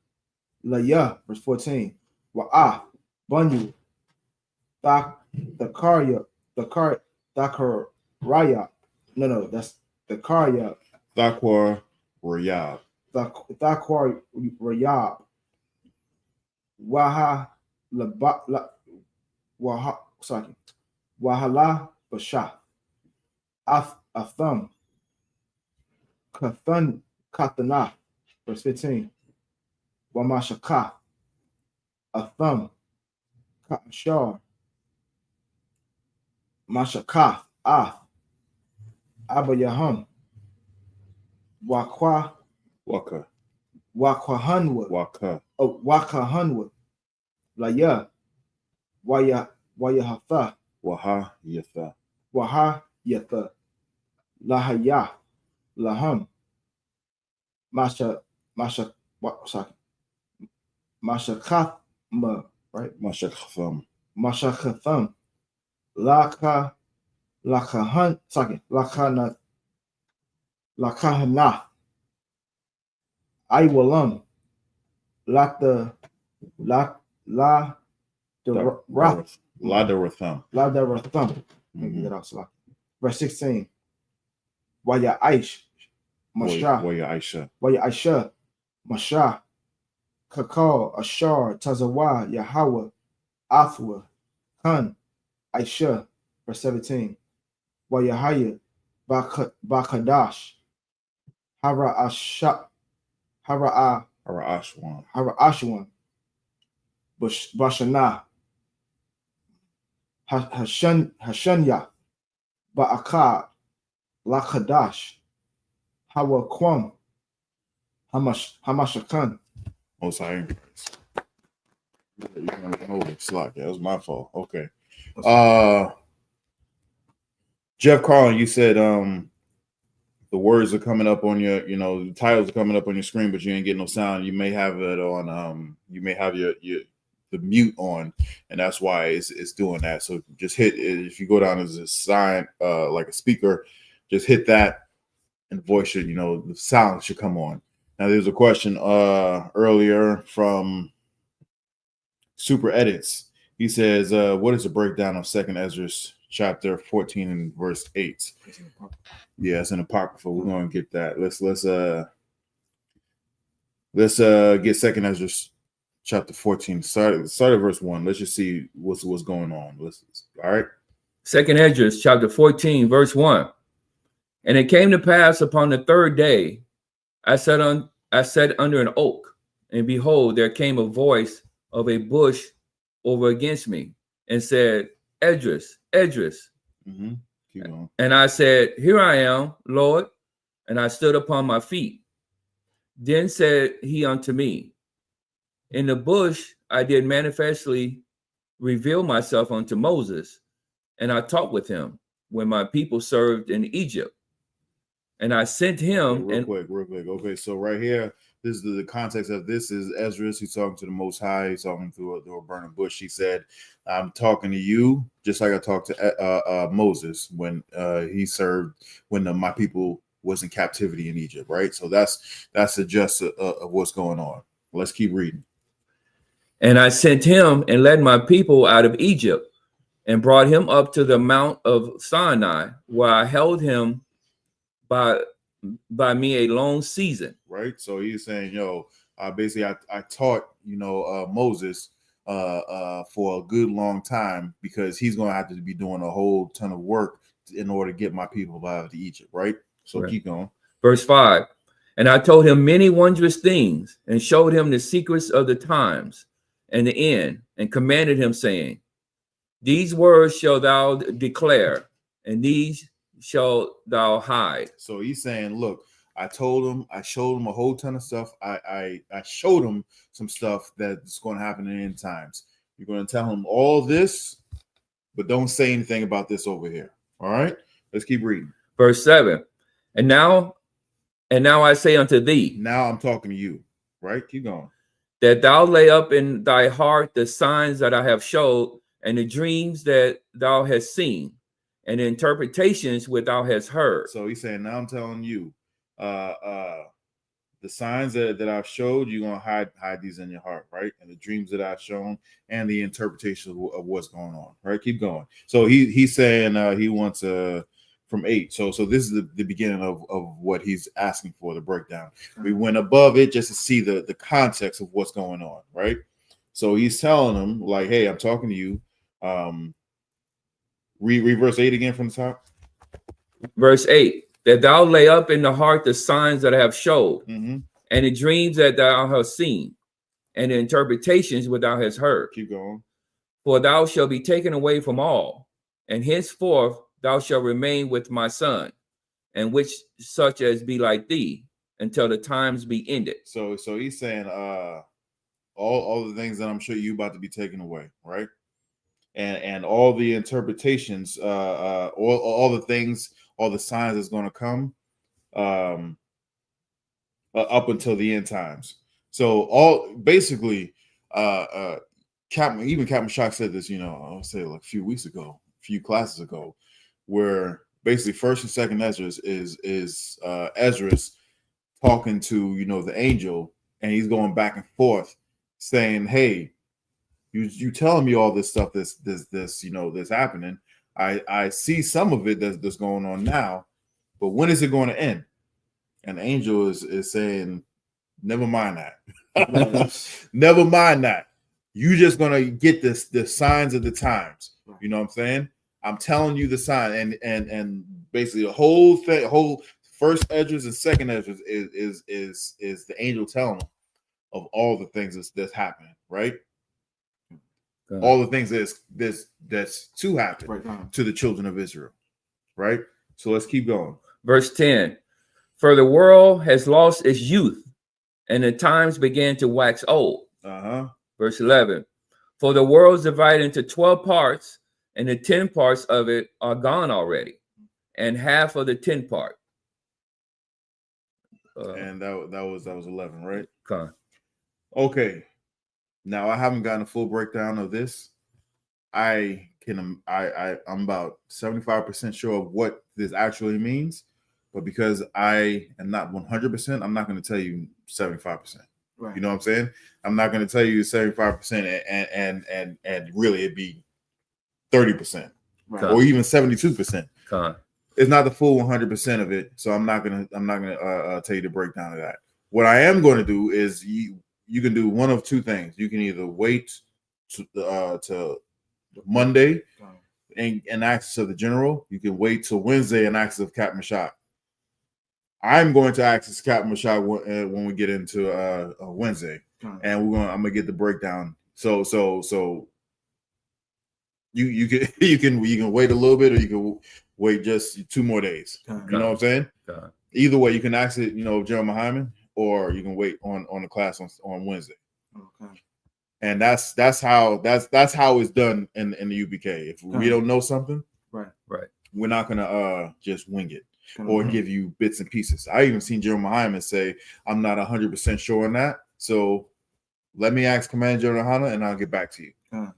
Laya, verse 14. Wa'a Bunyu Thakarya No, that's Thakarya Thakwar Rayab. Thakwar Rayab Wahala Basha Atham Kathana, verse 15. Wamashaka Atham Kashar Mashaka Abayaham Waka Wakahanwa Laya Wayahatha Waha Yatha Lahaya Laham Mashakathma, right? Mashakatham Lakahana Iwalam Ladaratham. Verse 16. Waya Aisha Masha Kakal Ashar Tazawa Yahweh Athwa Hun Aisha. Verse 17. Wayahaya Bakadash Hara Ashwan Bashana Hashanya Ba'akad Lakadash Hawa Kwam Hamashakan. Most High. That was my fault. Okay. Jeff Carlin, you said the words are coming up on your, the titles are coming up on your screen, but you ain't getting no sound. You may have it on, you may have the mute on, and that's why it's doing that. So just hit, if you go down as a sign, like a speaker, just hit that and voice should, the sound should come on. Now there's a question earlier from Super Edits. He says, what is the breakdown of 2nd Ezra chapter 14 and verse 8? Yeah, it's an apocrypha. We're going to get that. Let's get 2nd Ezra chapter 14. Start at verse 1. Let's just see what's going on. All right. 2nd Ezra chapter 14, verse 1. And it came to pass upon the 3rd day, I sat under an oak, and behold, there came a voice of a bush over against me, and said, Esdras, Esdras. Mm-hmm. Keep going. And I said, Here I am, Lord. And I stood upon my feet. Then said he unto me, In the bush I did manifestly reveal myself unto Moses, and I talked with him when my people served in Egypt. And I sent him. Real quick. Okay, so right here, this is the context of this is Ezra. He's talking to the Most High. He's talking through a burning bush. He said, I'm talking to you just like I talked to Moses when he served, when my people was in captivity in Egypt, right? So that's the gist of what's going on. Let's keep reading. And I sent him and led my people out of Egypt and brought him up to the Mount of Sinai, where I held him by me a long season. Right. So he's saying, basically I taught, Moses for a good long time, because he's going to have to be doing a whole ton of work in order to get my people out of Egypt. Right. So right. Keep going. Verse 5. And I told him many wondrous things, and showed him the secrets of the times and the end, and commanded him, saying, These words shall thou declare, and these shall thou hide. So he's saying, look, I showed him a whole ton of stuff. I showed him some stuff that's going to happen in the end times. You're going to tell him all this, but don't say anything about this over here. All right, let's keep reading. Verse 7. And now I say unto thee. Now I'm talking to you, right? Keep going. That thou lay up in thy heart the signs that I have showed, and the dreams that thou hast seen, and the interpretations which thou hast heard. So he's saying, now I'm telling you, the signs that I've showed, you're gonna hide these in your heart, right? And the dreams that I've shown, and the interpretation of what's going on, right? Keep going. So he's saying he wants from 8. So this is the beginning of what he's asking for, the breakdown. We went above it just to see the context of what's going on, right? So he's telling them, like, hey, I'm talking to you. Read verse 8 again from the top. Verse 8, that thou lay up in the heart the signs that I have showed, mm-hmm. and the dreams that thou hast seen, and the interpretations which thou hast heard. Keep going. For thou shalt be taken away from all, and henceforth thou shalt remain with my son, and which such as be like thee, until the times be ended. So he's saying all the things that I'm sure you about to be taken away, right? And all the interpretations, all the things, all the signs that's going to come up until the end times. So all basically, Captain Shock said this, I'll say like a few classes ago, where basically 1st and 2nd Ezra is Ezra's talking to the angel, and he's going back and forth saying, hey, you telling me all this stuff that's happening. I see some of it that's going on now, but when is it going to end? And the angel is saying, never mind that. Never mind that. You just gonna get the signs of the times. You know what I'm saying? I'm telling you the sign, and basically the whole thing, whole 1st Esdras and 2nd Esdras is the angel telling them of all the things that's happening, right? All the things that's to happen to the children of Israel, right? So let's keep going. Verse 10, for the world has lost its youth, and the times began to wax old. Verse 11, for the world is divided into 12 parts, and the 10 parts of it are gone already, and half of the 10 part. and that was 11, right? Con. Okay. Now I haven't gotten a full breakdown of this. I'm about 75% sure of what this actually means, but because I am not 100%, I'm not going to tell you 75%. Right. You know what I'm saying? I'm not going to tell you 75% and really it'd be 30%, right, or even 72%. It's not the full 100% of it, so I'm not gonna tell you the breakdown of that. What I am going to do is you can do one of two things. You can either wait to Monday and access of the general. You can wait till Wednesday and access of Captain Mashak. I'm going to access Captain Mashak when we get into Wednesday, and I'm gonna get the breakdown. So you can wait a little bit, or you can wait just 2 more days. You know what I'm saying? Either way, you can access General Muhammad, or you can wait on the class on Wednesday. Okay. And that's how it's done in the UPK. If we don't know something, right, we're not gonna just wing it or give you bits and pieces. I even seen General Muhammad say, "I'm not 100% sure on that, so let me ask Commander General Yahanna, and I'll get back to you." Yeah.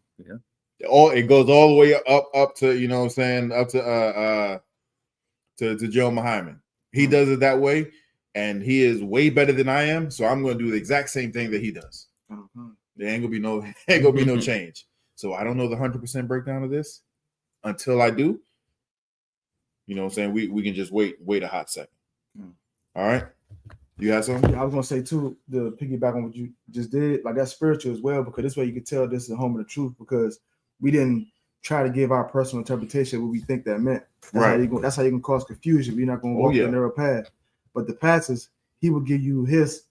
It goes all the way up to you know what I'm saying, up to General Muhammad. He does it that way, and he is way better than I am. So I'm going to do the exact same thing that he does. There ain't gonna be no change. So I don't know the 100% breakdown of this until I do. You know what I'm saying? We can just wait a hot second. All right. You have something? Yeah, I was gonna say too, to piggyback on what you just did, like that's spiritual as well, because this way you can tell this is the home of the truth, because we didn't try to give our personal interpretation of what we think that meant. That's how you can cause confusion. We're not gonna walk the narrow path. But the pastors, he will give you his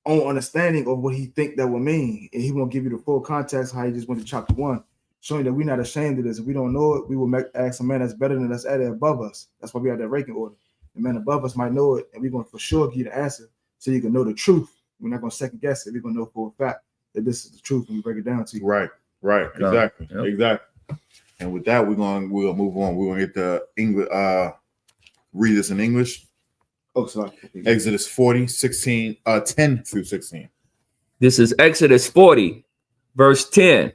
own understanding of what he think that will mean, and he won't give you the full context how he just went to chapter 1, showing that we're not ashamed of this. If we don't know it, we will ask a man that's better than us, at it above us. That's why we have that ranking order. The man above us might know it, and we're going to for sure give you the answer so you can know the truth. We're not going to second guess it. We're going to know for a fact that this is the truth when we break it down to you. Right. Exactly. And with that, we'll move on. We're going to get the English, read this in English. Oh, sorry. Exodus 40, 10 through 16. This is Exodus 40, verse 10.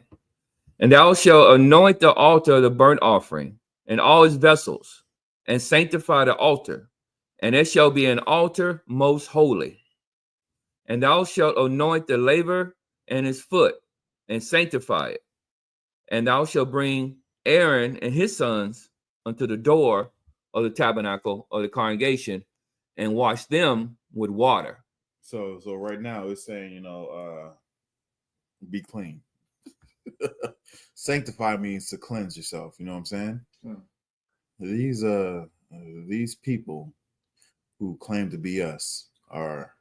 And thou shalt anoint the altar of the burnt offering and all its vessels, and sanctify the altar, and it shall be an altar most holy. And thou shalt anoint the laver and his foot, and sanctify it. And thou shalt bring Aaron and his sons unto the door of the tabernacle of the congregation, and wash them with water. So right now it's saying, be clean. Sanctify means to cleanse yourself. You know what I'm saying? These people who claim to be us are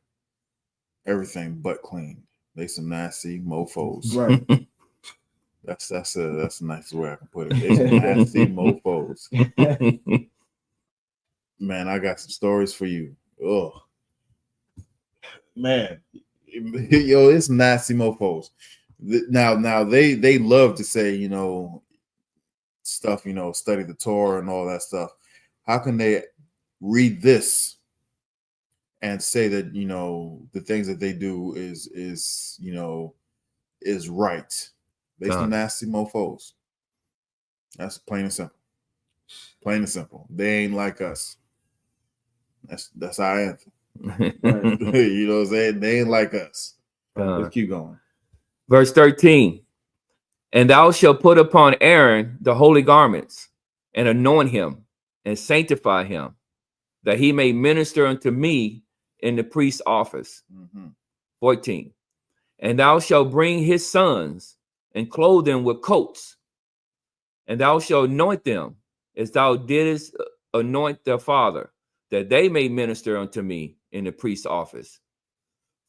everything but clean. They some nasty mofos. Right. That's a nice way I can put it. They some nasty mofos. Man, I got some stories for you. Oh man, it's nasty mofos. Now they love to say, stuff, study the Torah and all that stuff. How can they read this and say that, the things that they do is right? They some nasty mofos. That's plain and simple. Plain and simple. They ain't like us. That's our anthem. You know what I'm saying? They ain't like us. Let's keep going. Verse 13. And thou shalt put upon Aaron the holy garments, and anoint him, and sanctify him, that he may minister unto me in the priest's office. 14. And thou shalt bring his sons, and clothe them with coats, and thou shalt anoint them, as thou didst anoint their father, that they may minister unto me in the priest's office.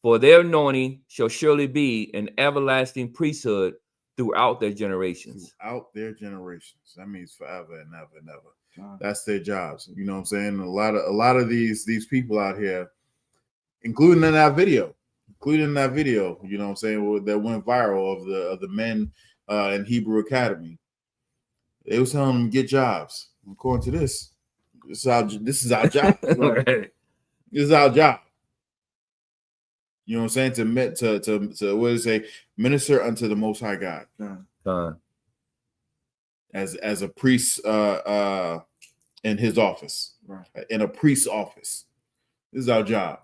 For their anointing shall surely be an everlasting priesthood throughout their generations. Throughout their generations. That means forever and ever and ever. That's their jobs. You know what I'm saying? A lot of these people out here, including in that video, you know what I'm saying, that went viral of the men in Hebrew Academy. They was telling them to get jobs. According to this is our job. Right. This is our job. You know what I'm saying? To what does it say? Minister unto the Most High God. As a priest in his office, right? In a priest's office. This is our job.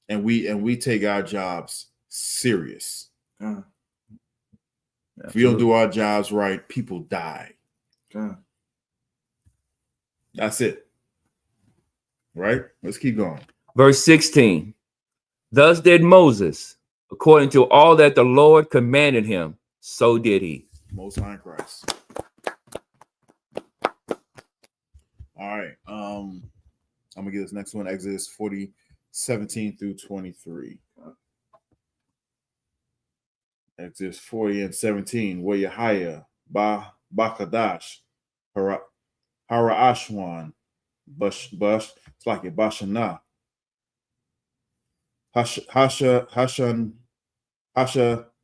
And we take our jobs serious. If we don't do our jobs right, people die. That's it. Right? Let's keep going. Verse 16. Thus did Moses, according to all that the Lord commanded him, so did he. Most High Christ. All right. I'm gonna get this next one, Exodus 40:17 through 23. Exodus 40 and 17. Where Yahaya, Bakadash, Haraashwan, Bush, it's like a Bashana, Hashan,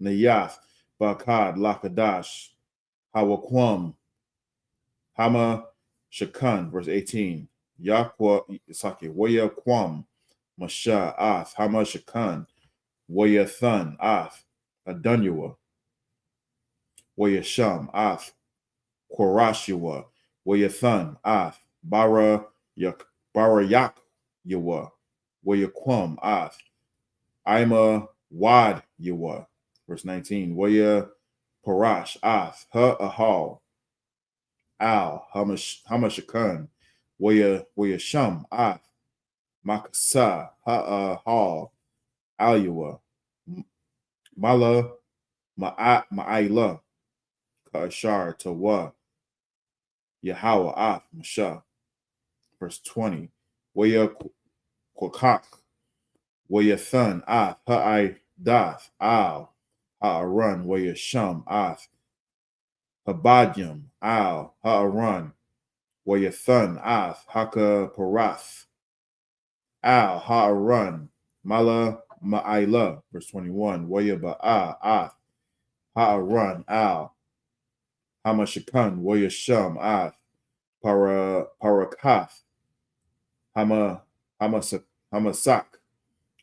Nayath, Bakad, Lakadash, Hawakwam, Hama Shakan, verse 18. Yakwa, it's like a Waya Kwam, Masha, Ath, Hama Shakan, Waya Thun, Ath, Adunyua, Waya Sham, Ath, Korashua, Waya Thun, Ath, Bara Yak Yawa, Waya Kwam, Ath, Ima Wad Yawa, verse 19. Waya Parash, Ath, Ha Ahal, Al, Hamashakan, Waya Sham, Ath, Makasa, Ha Ahal, Alua, Mala, Ma'ila, Kashar, Tawa, Yahweh, Ath, Masha. Verse 20. Waya Kwakak, Waya Thun, Ath, Ha'ai Dath, Al, Ha'aran, Waya Sham, Ath, Habadyam, Al, Ha'aran, Waya Thun, Ath, Haka Parath, Al, Ha'aran, Mala, Ma'ila. Verse 21. Waya Ba'a, Ath, Ha'aran, Al, Hamashakan, Waya Sham, Ath, Parakath, Hamasak,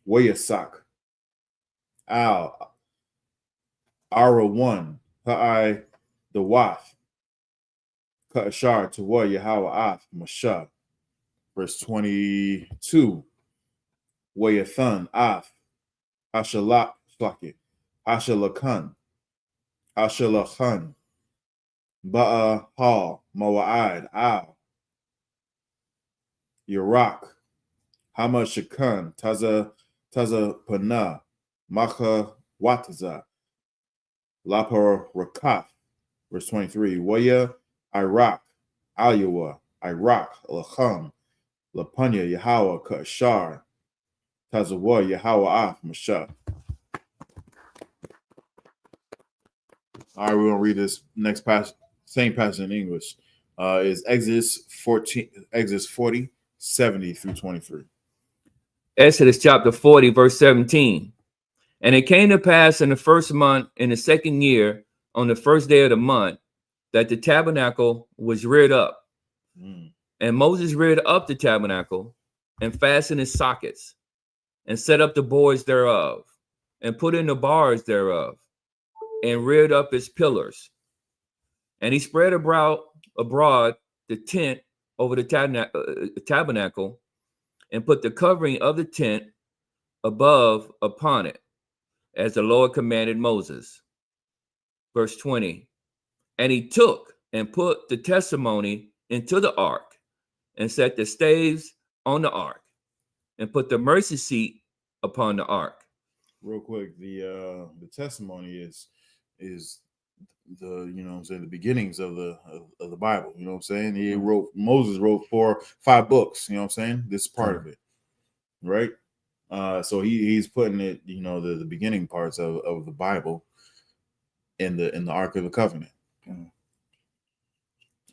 Wayasak, Al, Ara1, Ha'ai, Dawath, Ka'ashar, Tawa, Yahweh, Ath, Masha. Verse 22. Wayathan, Ath, Hashalak, Hashalakan, Hashalachan, Ba'a, Hal, Mawa'ad, Al, Yarak, Hama Shakan, Taza Pana, Macha Wataza, Lapa Rakaf. Verse 23. Waya, Iraq, Alua, Iraq, Lacham, Lapanya, Yahweh, Kashar, Tazawa, Yahweh, Af, Masha. All right, we're going to read this next passage, same passage in English. Is Exodus 40, 70 through 23. Exodus chapter 40, verse 17. And it came to pass in the first month, in the second year, on the first day of the month, that the tabernacle was reared up. And Moses reared up the tabernacle and fastened its sockets and set up the boards thereof and put in the bars thereof and reared up its pillars. And he spread abroad the tent over the tabernacle and put the covering of the tent above upon it, as the Lord commanded Moses. Verse 20. And he took and put the testimony into the ark and set the staves on the ark and put the mercy seat upon the ark. Real quick, the testimony is the, you know what I'm saying, the beginnings of the Bible. You know what I'm saying? Moses wrote 5 books, you know what I'm saying? This is part of it. Right? So he's putting it, you know, the beginning parts of the Bible in the Ark of the Covenant.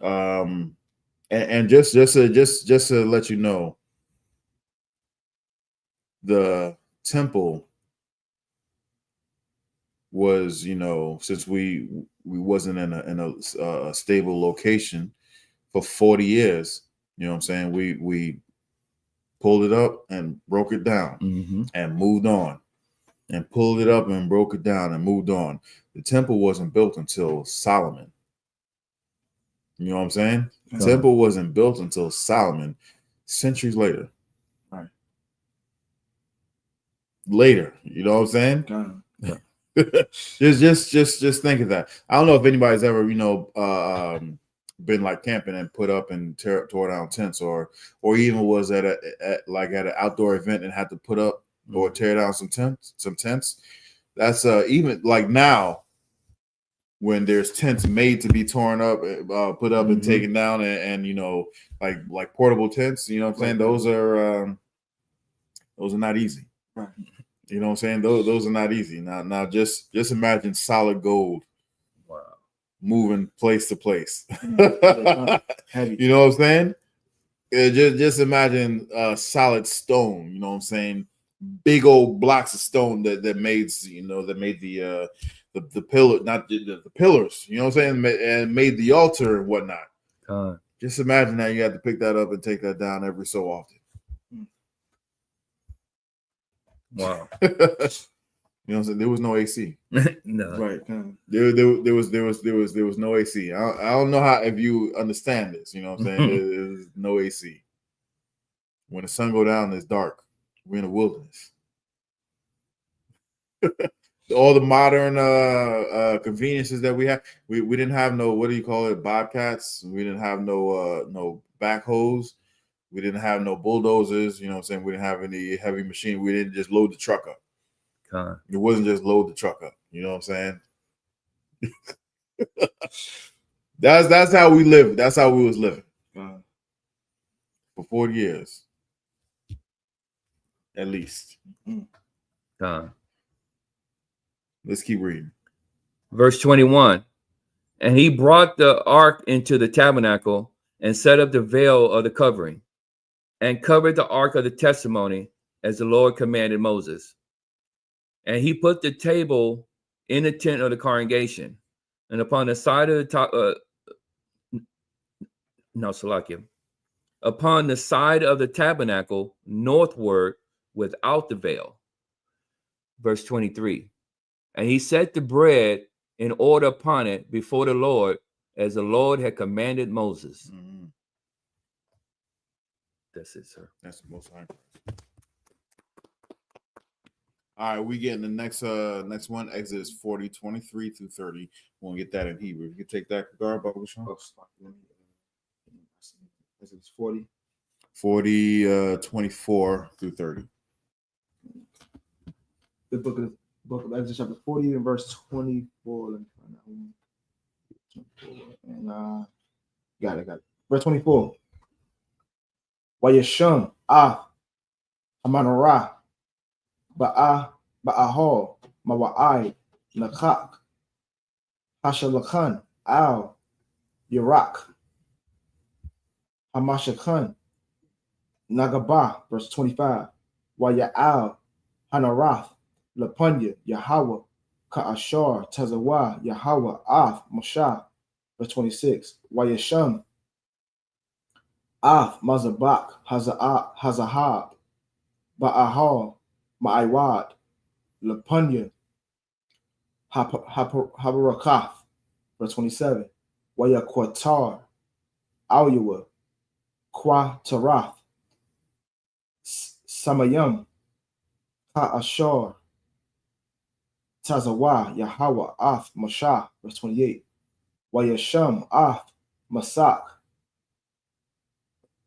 And just to let you know, the temple was, you know, since we wasn't in a stable location for 40 years, you know what I'm saying, we pulled it up and broke it down and moved on, and pulled it up and broke it down and moved on. The temple wasn't built until Solomon. You know what I'm saying? The temple wasn't built until Solomon, centuries later. Right. Later, you know what I'm saying? just think of that. I don't know if anybody's ever, been like camping and put up and tore down tents, or even was at an outdoor event and had to put up or tear down some tents. That's even like now when there's tents made to be torn up, put up and taken down, and like portable tents. You know what I'm saying? Those are not easy. Right. You know what I'm saying? Those are not easy. Now just imagine solid gold. Wow. Moving place to place. You know what I'm saying? Just imagine solid stone, you know what I'm saying? Big old blocks of stone that made the pillar, not the pillars, you know what I'm saying? And made the altar and whatnot. Just imagine that you had to pick that up and take that down every so often. Wow. You know what I'm saying? There was no AC. No. Right. There was no AC. I don't know how, if you understand this, you know what I'm saying? There's no AC. When the sun go down, it's dark. We're in the wilderness. All the modern conveniences that we have, we didn't have no, what do you call it, bobcats. We didn't have no backhoes. We didn't have no bulldozers. You know what I'm saying? We didn't have any heavy machine. We didn't just load the truck up. It wasn't just load the truck up. You know what I'm saying? That's how we lived. That's how we was living for 40 years, at least. Let's keep reading. Verse 21. And he brought the ark into the tabernacle and set up the veil of the covering, and covered the ark of the testimony as the Lord commanded Moses. And he put the table in the tent of the congregation, and upon the side of the top, upon the side of the tabernacle northward without the veil. Verse 23. And he set the bread in order upon it before the Lord, as the Lord had commanded Moses. That's it, sir. That's the most high. All right, we get in the next one, Exodus 40, 23 through 30. We'll get that in Hebrew. You can take that, Gar, Baba Sean. Exodus 40. 24 through 30. The book of Exodus, chapter 40 and verse 24. Let me find that one. 24. And got it. Verse 24. Wayashum Amanara Ba'ahol Mawa'ai Nakak Hashalakan Al Yarak Hamashakan Nagaba. Verse 25. Waya'al Hanarath Lapunya Yahweh Ka'ashar Tazawa Yahweh Af Moshe. Verse 26. Wayashum Af Mazabak Hazahab Ba'ahal Ma'iwad Lapunya Habarakath. Verse 27. Wayakwatar Alyawa Kwa Tarath Samayam Ka'ashar Tazawa Yahweh Af Moshe. Verse 28. Wayasham Af Masak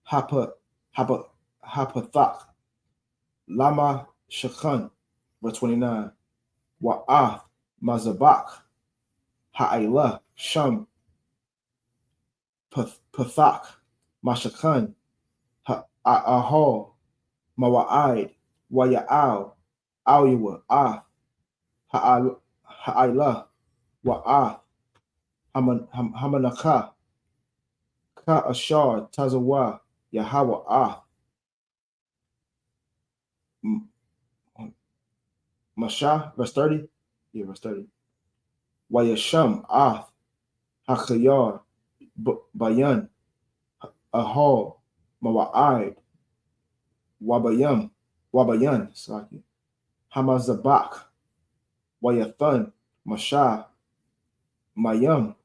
Hapathak Lama Shakhan. Verse 29. Wa'af Mazabak Ha'ila Sham Pathak Mashakhan Ha'ahol Mawa'id Waya'al Alyawa Af Ha'ila Wa'af Hamanaka Ka'ashar Tazawa Yahweh Af Masha. Verse 30. Yeah, verse 30. Wayasham Af Hakayar Bayan Ahol Mawa'id Wabayan, Saki, Hamazabak, Wayathan, Masha, Mayam,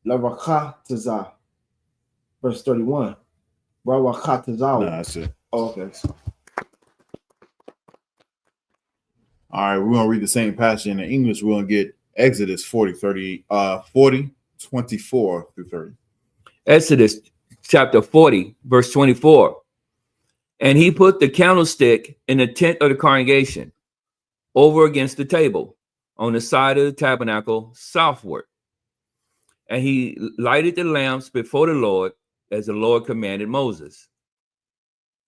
Larakataza. Verse 31. Rawakatazawa. No, that's it. Oh, okay. All right, we're gonna read the same passage in English. We're gonna get Exodus 40, 24 through 30. Exodus chapter 40, verse 24. And he put the candlestick in the tent of the congregation over against the table on the side of the tabernacle southward. And he lighted the lamps before the Lord as the Lord commanded Moses.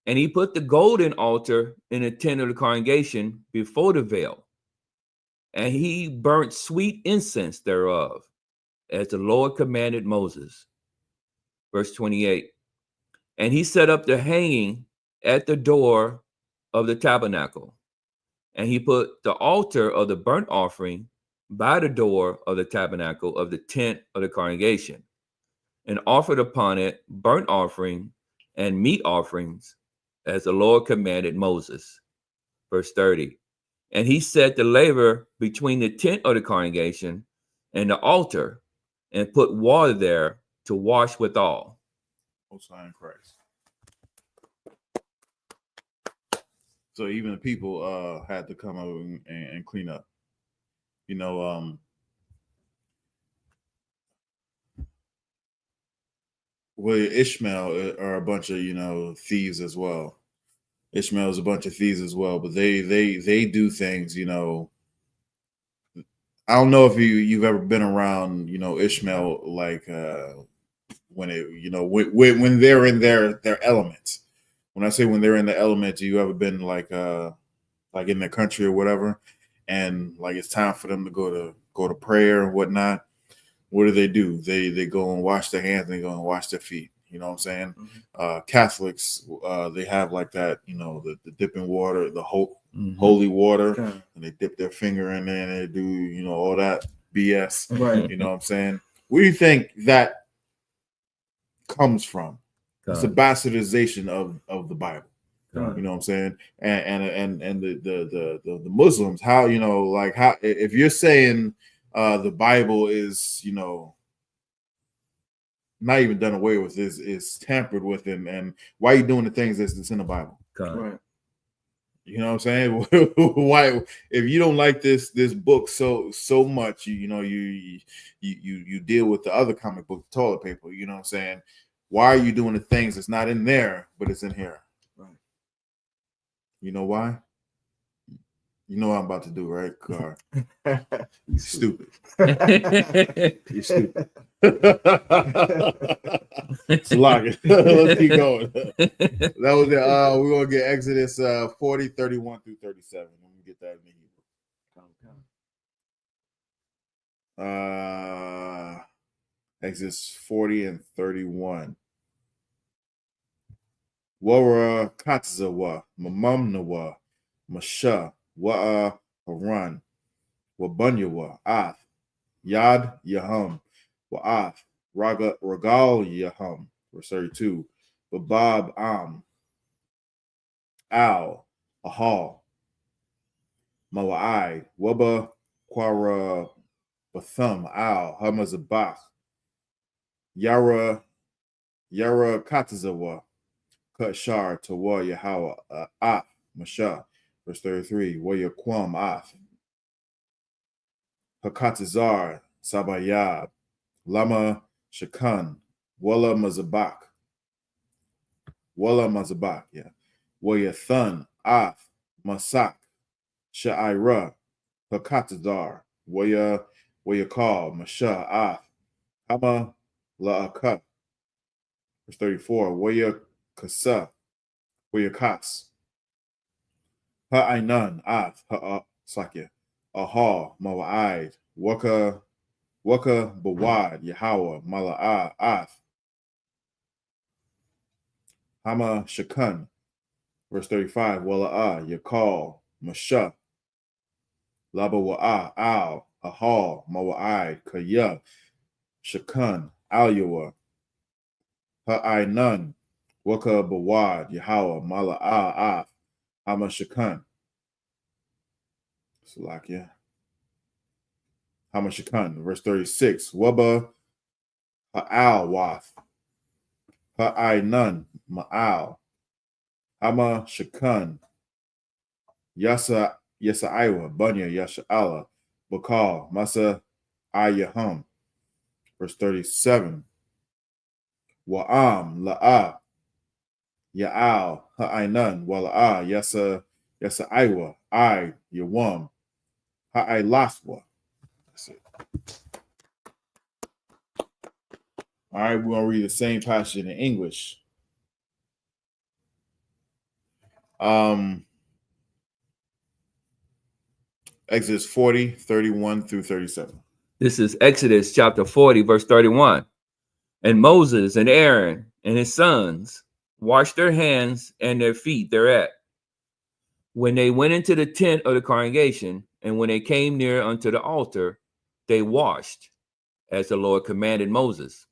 And he put the golden altar in the tent of the congregation before the veil. And he burnt sweet incense thereof, as the Lord commanded Moses. Verse 28. And he set up the hanging at the door of the tabernacle. And he put the altar of the burnt offering by the door of the tabernacle of the tent of the congregation, and offered upon it burnt offering and meat offerings, as the Lord commanded Moses. Verse 30. And he set the laver between the tent of the congregation and the altar, and put water there to wash withal. Most High in Christ. So even the people had to come over and clean up. You know, well, Ishmael are a bunch of, you know, thieves as well. Ishmael is a bunch of thieves as well, but they do things, you know. I don't know if you've ever been around, you know, Ishmael, like when it, you know, when they're in their element. When I say when they're in the element, you ever been like in the country or whatever, and like it's time for them to go to prayer and whatnot. What do? They go and wash their hands and they go and wash their feet. You know what I'm saying? Mm-hmm. Catholics, they have like that, you know, the dipping water, the holy water, okay. And they dip their finger in there and they do, you know, all that BS. Right. You know what I'm saying? Where do you think that comes from? God. It's a bastardization of the Bible. God. You know what I'm saying? And the Muslims, how, you know, like how, if you're saying the Bible is, you know, not even done away with, is tampered with, and why are you doing the things that's in the Bible? God. Right. You know what I'm saying? Why, if you don't like this book so much, you know, you deal with the other comic book, toilet paper. You know what I'm saying? Why are you doing the things that's not in there, but it's in here? Right. You know why? You know what I'm about to do, right, Car? You stupid. You're stupid. So lock it. Let's keep going. That was it. We're gonna get Exodus 40, 31 through 37. Let me get that in the Hebrew. Exodus 40 and 31. Wara Katzawa, Mamamnawa, Masha, Wa'a Haran, Wabunyawa, Ath, Yad Yaham, Wa'ath, Ragal Yaham, verse 32, Babab Am, Al, Ahal, Mawa'ai, Waba Quara Bathum, Al, Hamazabach, Yara Katazawa, Kutshar, Tawa Yahawa, Af, Masha, verse 33, Waya Kwam Af, Hakatazar, Sabayab, Lama Shakan, Wala Mazabak, yeah. Wayathan, Af, Masak, Sha'ira, Hakatazar, Wayakal, Masha, Af, Hama La'aka, verse 34, Wayakasa, Wayakas, Ha'ainan, Af, Sakya, Aha, Mawa'id, Waka Bawad, Yahweh, Mala'ah, Ath, Hama Shakan, verse 35, Wala'ah, Yakal, Masha, Labawa'ah, Al, Ahal, Mawa'id, Kaya, Shakan, Alyawa, Ha'ainan, Waka Bawad, Yahweh, Mala'ah, Hamashakan. Salakia. Hamashakan, verse 36. Waba Ha'al Wath. Ha'ainan Ma'al. Hamashakan. Yasa'aiwa, Bunya, Yasha'ala, Bakal, Masa Ayaham. Verse 37. Wa'am La'ah. Ya'al Ha'ainan Wala'ah Yasa'aiwa I Yawam Ha'ailaswa. That's it. All right, we're gonna read the same passage in English. Exodus 40, 31 through 37. This is Exodus chapter 40, verse 31. And Moses and Aaron and his sons washed their hands and their feet thereat when they went into the tent of the congregation, and when they came near unto the altar, they washed as the Lord commanded Moses.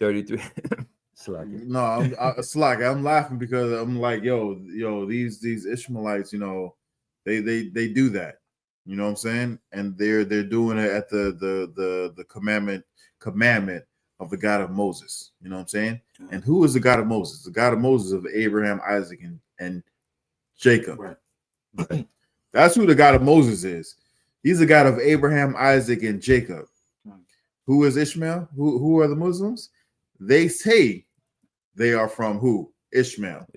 33. No, I'm laughing because I'm like, yo, these Ishmaelites, they do that. You know what I'm saying? And they're doing it at the commandment of the God of Moses. You know what I'm saying? And who is the God of Moses? The God of Moses of Abraham, Isaac, and Jacob. Right. That's who the God of Moses is. He's the God of Abraham, Isaac, and Jacob. Who is Ishmael? Who are the Muslims? They say they are from who? Ishmael.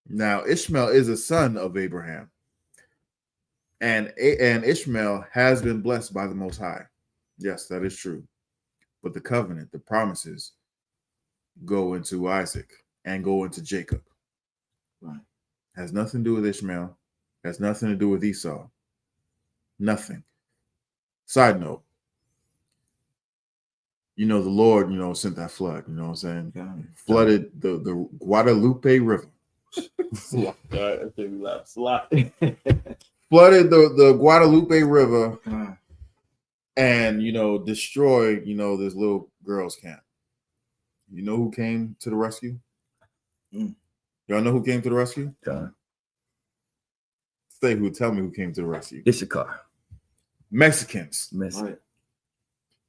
Now, Ishmael is a son of Abraham. And Ishmael has been blessed by the Most High. Yes, that is true. But the covenant, the promises, go into Isaac and go into Jacob. Right. Has nothing to do with Ishmael. Has nothing to do with Esau. Nothing. Side note. The Lord, sent that flood. You know what I'm saying? Flooded the Guadalupe River. Flooded the Guadalupe River and destroyed this little girls' camp. You know who came to the rescue? Y'all know who came to the rescue? Say who? Tell me who came to the rescue. Issachar. Mexicans. Right.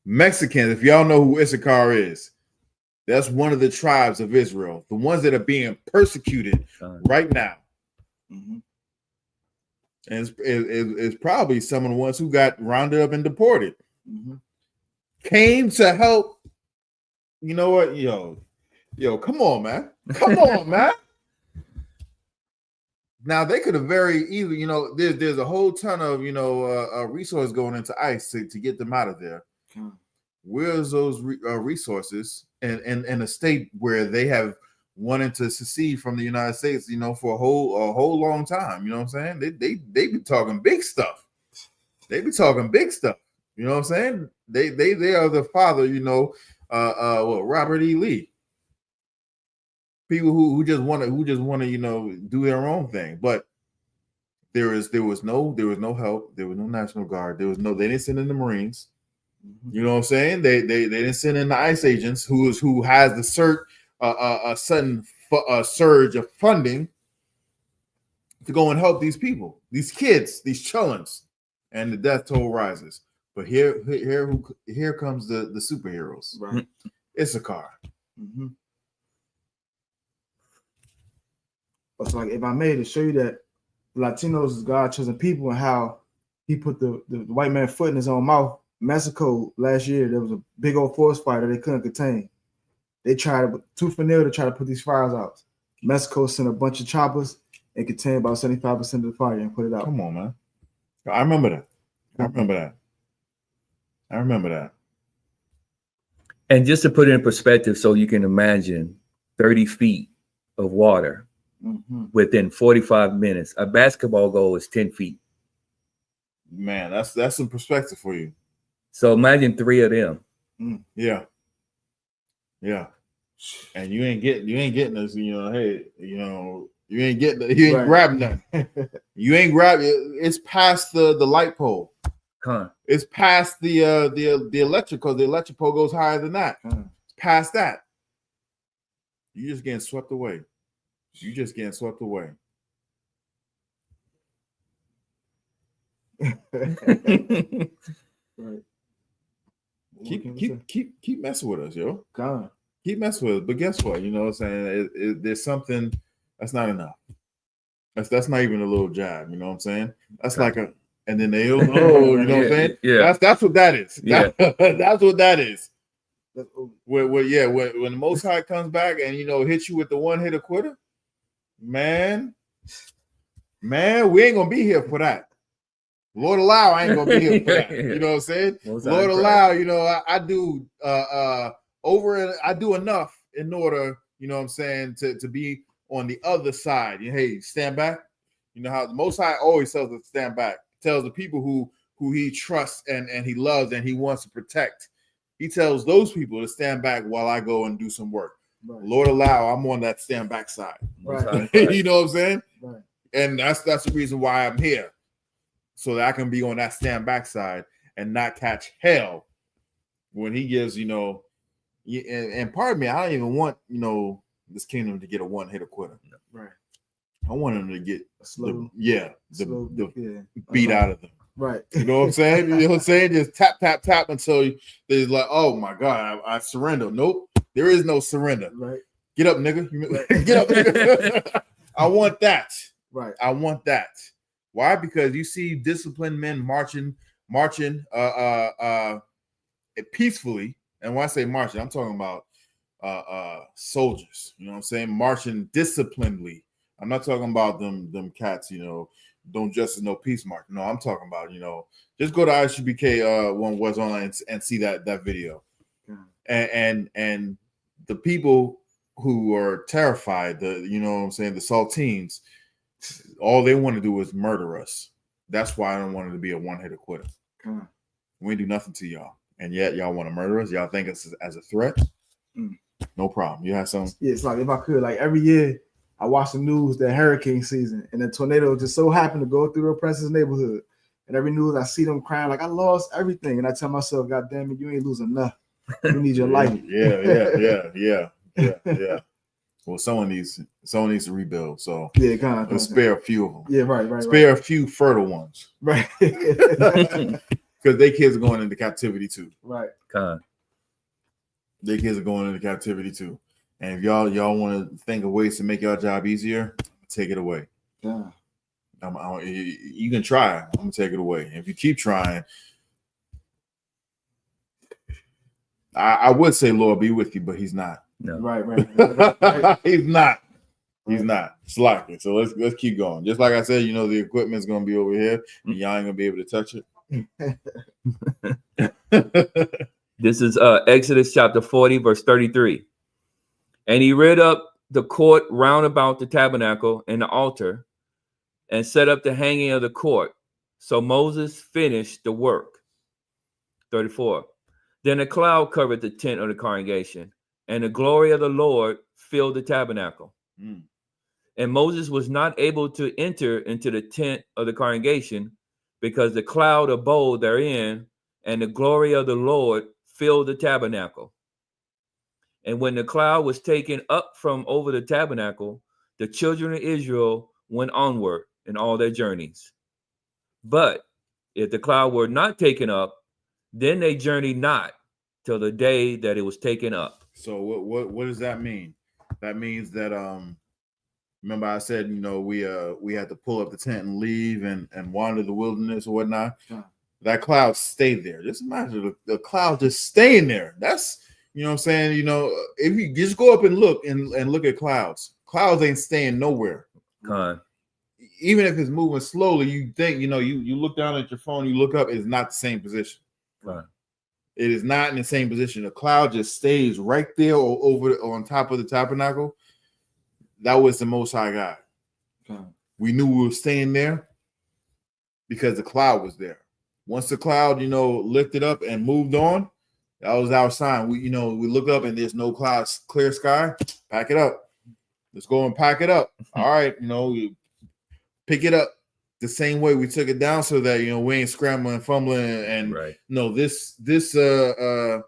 Mexicans. If y'all know who Issachar is, that's one of the tribes of Israel, the ones that are being persecuted right now. Mm-hmm. And it's probably some of the ones who got rounded up and deported. Mm-hmm. Came to help. You know what? Yo, come on, man. Come on, man. Now, they could have very easily, there's a whole ton of, resources going into ICE to get them out of there. Where's those resources in a state where they have wanted to secede from the United States, for a whole long time? You know what I'm saying? They be talking big stuff. They be talking big stuff. You know what I'm saying? They are the father, Robert E. Lee. People who just want to do their own thing. But there was no help. There was no National Guard. They didn't send in the Marines. You know what I'm saying? They didn't send in the ICE agents who has the sudden surge of funding to go and help these people, these kids, these childrens, and the death toll rises. But here comes the superheroes, right? Issachar. Mm-hmm. It's like, if I may, to show you that Latinos is God chosen people and how he put the white man foot in his own mouth. Mexico last year, there was a big old forest fire that they couldn't contain. They tried to try to put these fires out. Mexico sent a bunch of choppers and contained about 75% of the fire and put it out. Come on, man. I remember that. And just to put it in perspective, so you can imagine 30 feet of water within 45 minutes. A basketball goal is 10 feet. Man, that's some perspective for you. So imagine 3 of them. Yeah. And you ain't getting this, hey, you ain't grabbing nothing. You ain't grabbing it. It's past the light pole. It's past the electric, because the electric pole goes higher than that. It's past that. You're just getting swept away. You're just getting swept away. Right. Keep messing with us, yo. God. Keep messing with us. But guess what? You know what I'm saying? There's something that's not enough. That's not even a little jab. You know what I'm saying? That's like a, and then they, you know what I'm saying? Yeah. That's what that is. Yeah. That's what that is. When the Most High comes back and hits you with the one hitter quitter, man, we ain't gonna be here for that. Lord allow, I ain't gonna be here for that. You know what I'm saying? Lord allow, I do I do enough in order, you know what I'm saying, to be on the other side. Hey, stand back. You know how the Most High always tells us to stand back. Tells the people who he trusts and he loves and he wants to protect. He tells those people to stand back while I go and do some work. Right. Lord allow, I'm on that stand back side. Right. You know what I'm saying? Right. And that's the reason why I'm here. So that I can be on that stand back side and not catch hell when he gives, and pardon me, I don't even want, this kingdom to get a one hitter quitter. Right. I want him to get the beat out of them. Right. You know what I'm saying? You know what I'm saying? Just tap, tap, tap until they're like, oh my God, I surrender. Nope. There is no surrender. Right. Get up, nigga. Right. Get up, nigga. I want that. Right. I want that. Why? Because you see disciplined men marching peacefully. And when I say marching, I'm talking about soldiers. You know what I'm saying? Marching disciplinedly. I'm not talking about them cats, don't justice, no peace march. No, I'm talking about, just go to I.S.U.P.K one was online and see that video. And the people who are terrified, you know what I'm saying, the Saltines, all they want to do is murder us. That's why I don't want it to be a one-hitter quitter. We ain't do nothing to y'all. And yet y'all want to murder us? Y'all think it's as a threat? No problem. You have some? Yeah, it's like if I could, like every year I watch the news, the hurricane season, and the tornado just so happened to go through the oppressor's neighborhood. And every news I see them crying like I lost everything. And I tell myself, God damn it, you ain't losing nothing. You need your life. Yeah. Well, someone needs to rebuild. So let's spare a few of them. Yeah, right. Spare a few fertile ones. Right. Because their kids are going into captivity too. Right. Their kids are going into captivity too. And if y'all want to think of ways to make your job easier, take it away. Yeah. You can try. I'm gonna take it away. If you keep trying, I would say Lord be with you, but he's not. No. Right. He's not. He's not. It's likely. So let's keep going. Just like I said, the equipment's gonna be over here, and y'all ain't gonna be able to touch it. This is Exodus chapter 40, verse 33. And he rid up the court round about the tabernacle and the altar, and set up the hanging of the court. So Moses finished the work. 34. Then a cloud covered the tent of the congregation, and the glory of the Lord filled the tabernacle. And Moses was not able to enter into the tent of the congregation, because the cloud abode therein, and the glory of the Lord filled the tabernacle. And when the cloud was taken up from over the tabernacle, the children of Israel went onward in all their journeys. But if the cloud were not taken up, then they journeyed not till the day that it was taken up. So what does that mean? That means that remember I said we had to pull up the tent and leave and wander the wilderness or whatnot. That cloud stayed there. Just imagine the cloud just staying there. That's you know what I'm saying. If you just go up and look at clouds ain't staying nowhere. Even if it's moving slowly, you think you look down at your phone, you look up, it's not the same position. It is not in the same position. The cloud just stays right there on top of the tabernacle. That was the Most High God. We knew we were staying there because the cloud was there. Once the cloud, lifted up and moved on, that was our sign. We look up and there's no clouds, clear sky. Pack it up. Let's go and pack it up. All right, pick it up. the same way we took it down, so that we ain't scrambling, fumbling, and no, this veil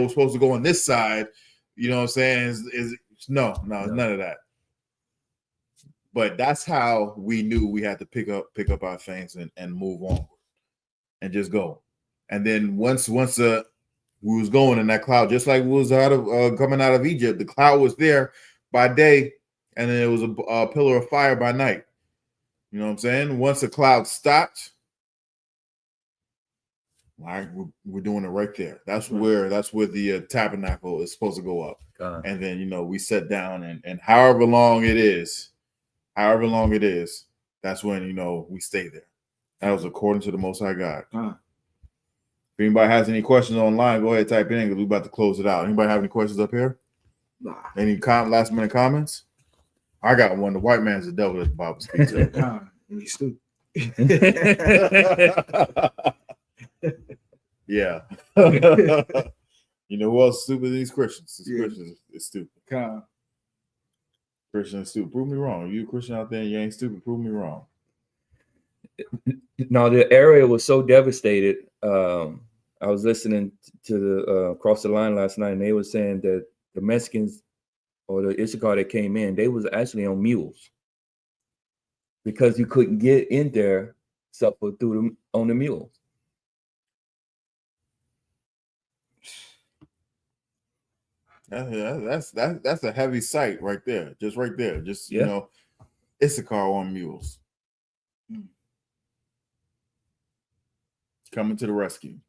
was supposed to go on this side. You know what I'm saying? Is no, none of that. But that's how we knew we had to pick up our things and move on and just go. And then once we was going in that cloud, just like we was coming out of Egypt, the cloud was there by day, and then it was a pillar of fire by night. You know what I'm saying? Once the cloud stopped, we're doing it right there. That's where the tabernacle is supposed to go up. And then we sit down, and however long it is, that's when we stay there. That was according to the Most High God. If anybody has any questions online, go ahead, type it in, because we're about to close it out. Anybody have any questions up here? Nah. Any last minute comments? I got one. The white man's the devil, that the Bible speaks to. He's stupid. Yeah. Who else is stupid than these Christians? These Christians is stupid. Christian is stupid. Prove me wrong. You a Christian out there and you ain't stupid, prove me wrong. No, the area was so devastated. I was listening to the Across the Line last night, and they were saying that the Mexicans or the I.S.U.P.K that came in, they was actually on mules because you couldn't get in there except for on the mules. That's a heavy sight right there. Just right there. Just I.S.U.P.K on mules. Coming to the rescue.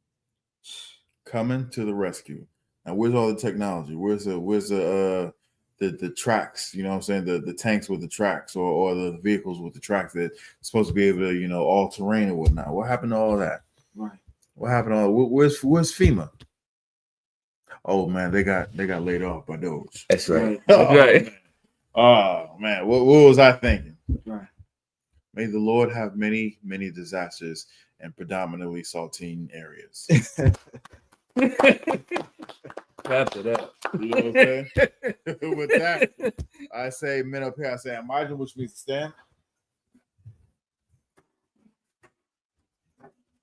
Now, where's all the technology? Where's the tracks? You know what I'm saying? The tanks with the tracks, or the vehicles with the tracks that supposed to be able to all terrain and whatnot. What happened to all that? Right. What happened to all? Where's FEMA? Oh man, they got laid off by Doge. That's right. Oh man, what was I thinking? Right. May the Lord have many, many disasters and predominantly saltine areas. After that. You know what I'm saying? With that, I say, men up here, I say, imagine, which means stand.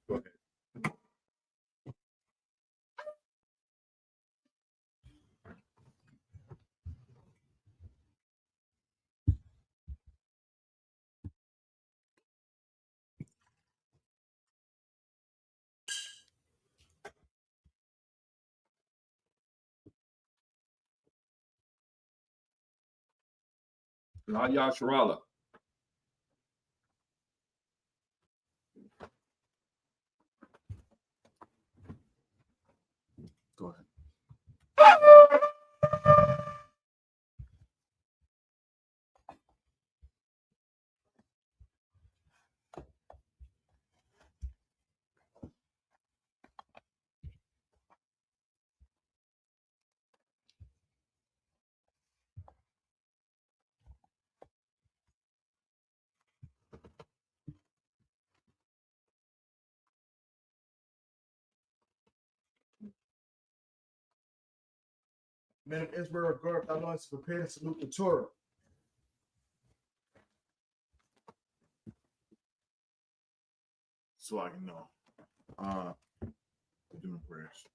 Go ahead. Yasharala. Go ahead. Men of Israel, guard thy loins, prepare to salute the Torah. So I can know. We're doing prayers.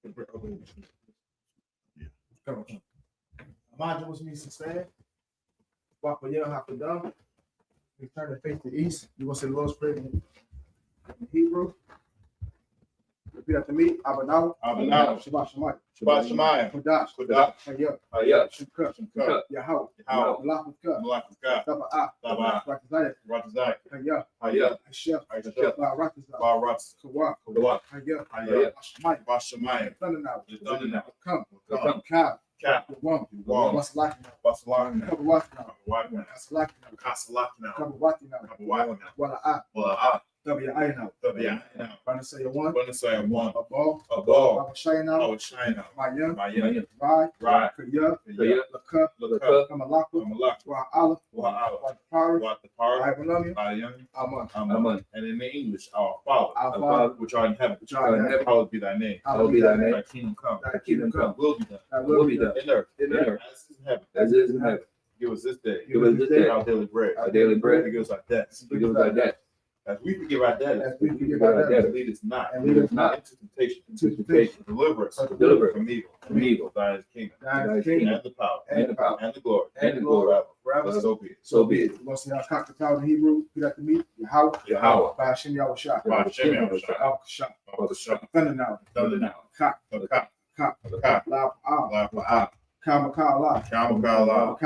Yeah. Come on. Imagine what's me stand. Walk for you don't have to done. You turn the face to the east. You want to say the Lord's Prayer in Hebrew. Repeat after me. Abanaw. Shabbat Shemayim. Shabbat Shemayim. Kodash. I.S.U.P.K. Yahweh. Malach.I.S.U.P.K. Ratazayah. I.S.U.P.K. Kawak. Bashamayim. Come. W.I.N.O. Banasaya one. Abal. Shayna. Mayim. Rai. Kaya. Laka. Kamalaka. Wa'ala. I.S.U.P.K. Amen. And in the English, our Father, which art in heaven, hallowed be thy name. Thy kingdom come. Will be done. In earth. As it is in heaven. Give us this day. Our daily bread. Our daily bread. Forgive us our debts. Forgive us our debt. As we forgive our debtors. As we forgive our debtors. Lead us not. And lead us not into temptation. into temptation. Deliver us. Deliver us from evil. from evil. Thine is the kingdom. Thine is the kingdom. And the power. And the power. And the glory. And the glory. Forever. So be it. So be it. You want to see how cock the power in Hebrew? You got to meet Yahweh. Yahweh. By Hashem Yahushua. By Hashem Yahushua. Al-Kashah. Thunder now. Thunder now. Cock. Cock. Cock. Cock. Loud. Loud for eye. Kama. Kama Kala. Kama Marawa.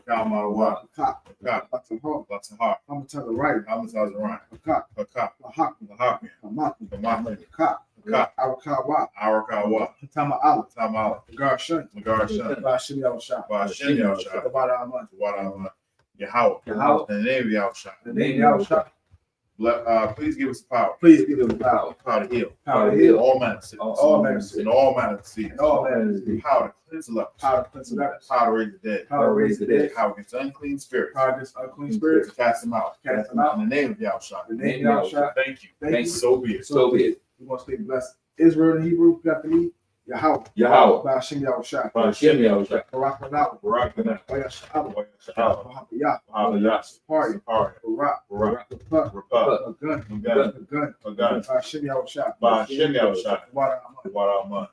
Kama Marawa. Cock. Cock. Lots of heart. Lots of heart. I'm to the right. I'm to the right. Cock. Cock. Lahak. Lahak. Hamaki. Hamaki. Cock. Cock. Arakawa. Arakawa. Tama Allah. Tamala. Garshan. Garshan. By Hashem Yahushua. By Hashem Yahushua. Wada Aman. Wada Yahweh. Yahweh. In the name of Yahushua. The name of Yahushua. Please give us power. Please give us power. Power to heal. Power to heal. All manner of sickness. All manner of sickness. In all manner of disease. In all manner of disease. Power to cleanse the lepers. Power to cleanse the lepers. Power to raise the dead. Power to raise the dead. Power against unclean spirits. Power against unclean spirits. To cast them out. Cast them out. In the name of Yahushua. In the name of Yahushua. Thank you. Thank you. So be it. So be it. We want to stay blessed. Israel in Hebrew, got to meet Yahweh. Yahweh. By Hashem Yahushua. By Hashem Yahushua. Barak Manah. Barak Manah. Bayasha'ah. Yahweh. Bahapiyah. Party. Barak. Barak. Rapah. Rapah. A gun. A gun. A gun. A gun. By Hashem Yahushua. By Hashem Yahushua. Wada Aman. Wada Aman.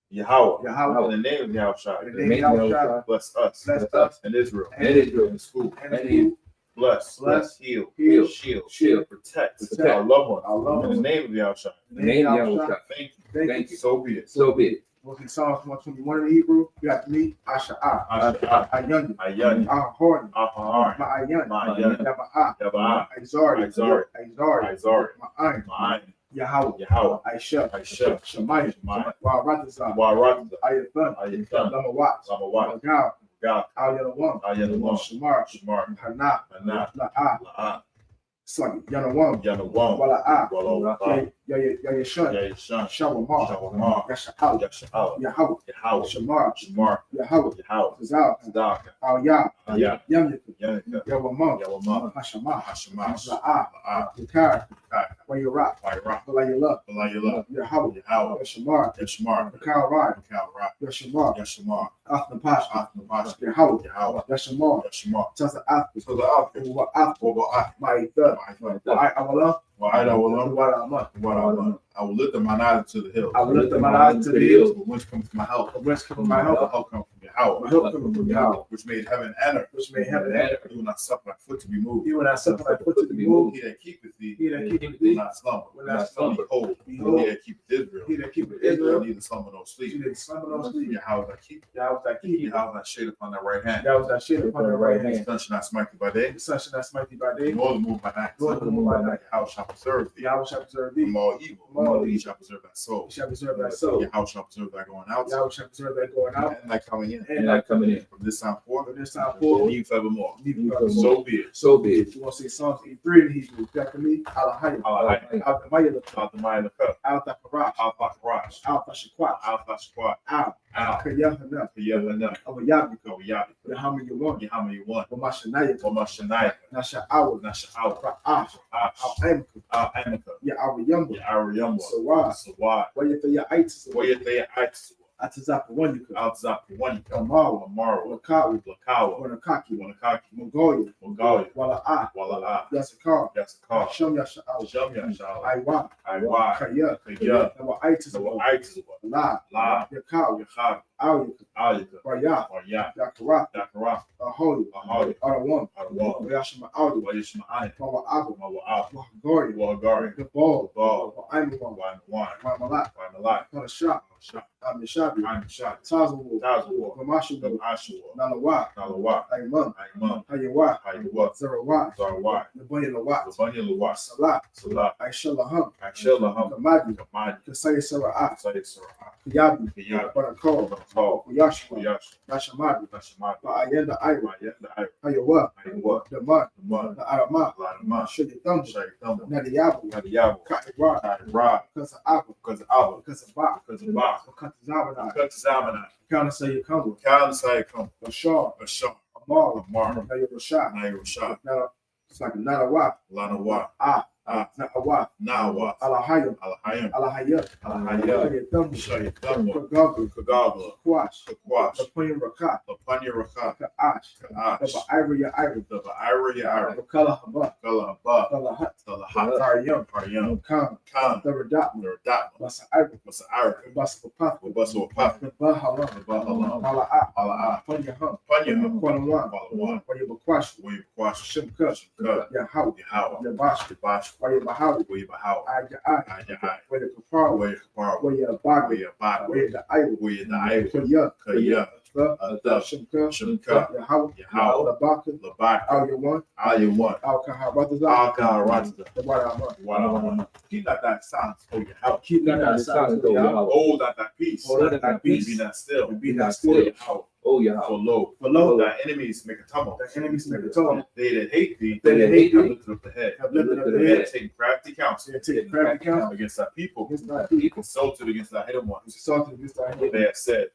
Yahweh. Yahweh. In the name of Yahushua. In the name of Yahushua. Bless us. Bless us. And Israel. And Israel. In school. And you. Bless. Bless. Heal. Heal. Shield. Protect. Our loved ones. Our loved In ones. the name of Yahushua. In the name of Yahushua. Thank you. Thank you. So be it. So be it. We'll see Psalms 121 in Hebrew. You got to meet Asha'ah. Ayan. Ayan. Ahorn. Ahar. Ma'ayan. Ma'ayan. Yaba'ah. Yaba'ah. Izari. Izari. Izari. Izari. Ma'ayin. Yahweh. Yahweh. I.S.H.U.P.K. I.S.U.P.K. Shemaiah. Shemaiah. Waratazah. Waratazah. I.S.U.P.K. I.S.U.P.K. Lamawat. Lamawat. Gal. God. Al-Yanawam. Al-Yanawam. Shamar. Shamar. Hana. Hana. La'ah. La'ah. Sluggy. Yanawam. Yanawam. Wala'ah. Wala'ah. Yayashun. Yayashun. Shawamar. Shawamar. Yasha'al. Yasha'al. Yahweh. Yahweh. Shamar. Shamar. Yahweh. Yahweh. Tazal. Zadaka. Al-Yah. Ayah. Yamyaka. Yanika. Yawamam. Yawamam. Hashemah. Hashemah. La'ah. La'ah. Yakar. Yakar. Wayarat. Wayarat. Walayallah. Walayallah. Yahweh. Yahweh. Yashamar. Yashmar. Yakar Rai. Yakar. Yashamar. Yashmar. Athnapash. Athnapash. Yahweh. Yahweh. Yashamar. Yashmar. Tasa Athnapash. So the Alpha. Wa Athnapash. Over Ma'itha. Wa'awala. I will lift up mine eyes to the hills. I will lift up my eyes to the hills. From whence comes my help? From whence comes my help? My help comes from Yahweh. My help comes from Yahweh. Which made heaven and earth. Which made heaven and earth. He will not suffer my foot to be moved. He will not suffer my foot to be moved. He that keepeth thee. He that keepeth Will thee. not slumber. Will not slumber. Behold. Behold. He that keepeth Israel. He that keepeth Israel. Neither slumber nor He sleep. that slumber nor sleep. Yahweh thy keep. Yahweh thy keep. Yahweh thy shade upon thy right hand. Yahweh thy shade upon thy right The hand. sun shall not smite thee by day. The sun shall not smite thee by day. Nor the moon by night. Nor the moon by night. Yahweh shall preserve thee. Yahweh shall preserve thee. From all evil. From all He evil. shall preserve thy soul. He shall preserve thy soul. Yahweh shall preserve thy going out. Yahweh shall preserve thy going out. And thy coming in. And Not coming in. From this time forth. from this time forward. Even forevermore. Even forevermore. So be it. So be it. You want to say Psalms 83 in Hebrew? After me, Alahayim. Out the Maya, Out the mind of the cup. out the Parash, Out the garage. out the Shaquat, Out the squat. out Out. Kayahana, Yahanna. of a Yabiko, Go Yabi. Yahama Yawon, Yahanna you want. Wamashanaya, For my Shania. Nasha Awa, Nasha out. Ra'ash, Al Amka, Amika. Ya Ariyamba, Ya Ariyamba. so why? So why? Why you say your itis? Why you there? Atazapa one you could, Outside one. Amawa, Tomorrow. Lakawi, Lakawa. Wanakaki, Wanakaki. Mongolia, Mongolia. Wala Ah, Wala. Yasakar, That's a car. Shom Yasha Awa, Shamya Shala. Iwa, Iwa. Kaya, Kaya. Nawa itis, So I just La, La. Yakaw, Yahab. Awyaka, Alika. Waya, Or Ya. Yakara, Dakara. Ahoy, Ahoy. Arawan, Arwa. Yashima Audi, Wayishma Ayan. Mama Abu, Mawa Ab. Gori, Wagari. the ball, Ball. I'm one, Wine. Wine. Mamalak, Wine. on a shot, Shot. I'm the Shabi, I'm shot. Tazawu, Tazawa. Gamashu, Ashua. Nalawa, Nalawa. Ayman, Ayman. Hayawa, Haywa. Zarawa, Zarwa. Nabunya Lawat, Zabanya Luwa. Salah, Salah. Aishalaham, Akshela. Gamadi, Kamadi. Kasay Sarah, Say Sarah. Yabi, Kiyab. Barakol, Tall. Yashua, Yash. Nashamadi, Nashimad. Ayenda Ira, The Hayawa, Haywa. the Mud, Mud. the Arama, Lama. Shady Thunder, Shay Thumb. Nadiyabu, Kadiyabu. Kaira, Ra. because of Apple, Because of Abba. because of Bach, Because of Ba. because of Zabana, Cut to Zamana. Counter say you come with, Kyle say come. Bashar, A shot. Amar, Amar. now you're Rashad. Now you're shot. Now it's like not a what, Lana Wa. Na'awat, Nawat, Alahayim, Alahayim, Alahayat, Alahayat, Shayatam, Shayatam, Kagabla, Kagabla, Kwash, Kakwash, Lapunya Rakat, Lapanya Rakat, Ka'ash, Ka'ash, Ira, Ira, the Ira Yara, Kala Haba, Gullah Haba, Kala the Lahat, Haryam, Haryam, Khan, Khan, the Radat, the Radat, Basa Ira, Masa Ira, Basa Papa, Basso Papa, the Bahalam, the Bahalam, Ala'a, Ala'a, Panya Hum, Panya, Kwanawan, Palawan, Waya Bakwash, Waya Kwash, Shimka, Shimka, Yahaw, Yahawa, Yabash, Bash, Waya Bahaw, Waya Bahaw, Aja'ai, Ajahai, Waya Kapar, Waya Kapar, Waya Bag, Waya Bad, Waya the Ira, Waya the Ira, Kaya, Kaya, Shimka, Shimka, Yahaw, Yahaw, Labaka, Labak, Al Yawan, Ayawan, Al Kahabatazah, Al Kaharatza, the Wadaman. Wadaman. Keep that silence, oh Yahaw. Keep that silence, Hold that peace. Hold that peace. Be not still. Be not still. Oh Yahaw. For lo, thy enemies make a tumult. The enemies make a tumult. They that hate thee, They that hate have thee, lifted up the head. have lifted up the They head. have taken crafty counsel. They take crafty counsel Against thy people. against thy people. Consulted against thy hidden ones. Consulted against thy They hidden have said,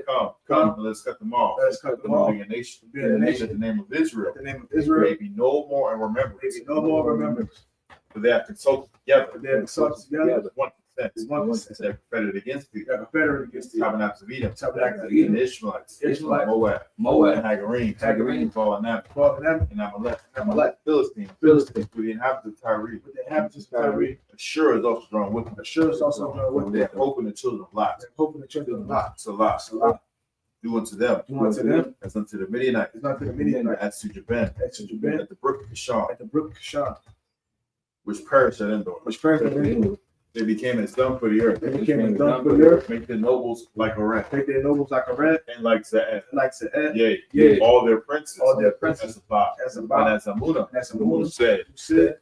ones. Come, and let's cut them off. Let us cut them off. Be a nation. Be a nation. That the name of Israel The name of Israel may be no more in remembrance. may be no more remembrance. For they have consulted together. But they have consulted together. One consent. Is one consent. They have confederate against thee. They are confederate against the Tabernacle of Edom. Tabernacle of And Edom. the Ishmaelites. Ishmaelites. Moab. And Hagarim. Hagarim. Baal-Anam. Baal-Anam. And Amalek. Amalek. Philistines. With the inhabitants of Tyre. With the inhabitants of Tyre. Assure is also drawn with them. Assure is also drawn with them. They have hope in the children of Lot. They have hope in the children of Lot. Salah. Salah. Do unto them. Do unto them. As unto the Midianites. As unto the Midianites. At Sujaban. At Sujaban. At the brook of Kishon. At the brook of Kishon. Which perished at Endor. Which perished at Endor. They became as dung for the earth. They became as dung for the earth. Make their nobles like a rat. Make their nobles like a rat. And like Za'ed. Like Za'ed. Yea. All their princes. All their princes. As Abba. And as Amunah. As Amunah said,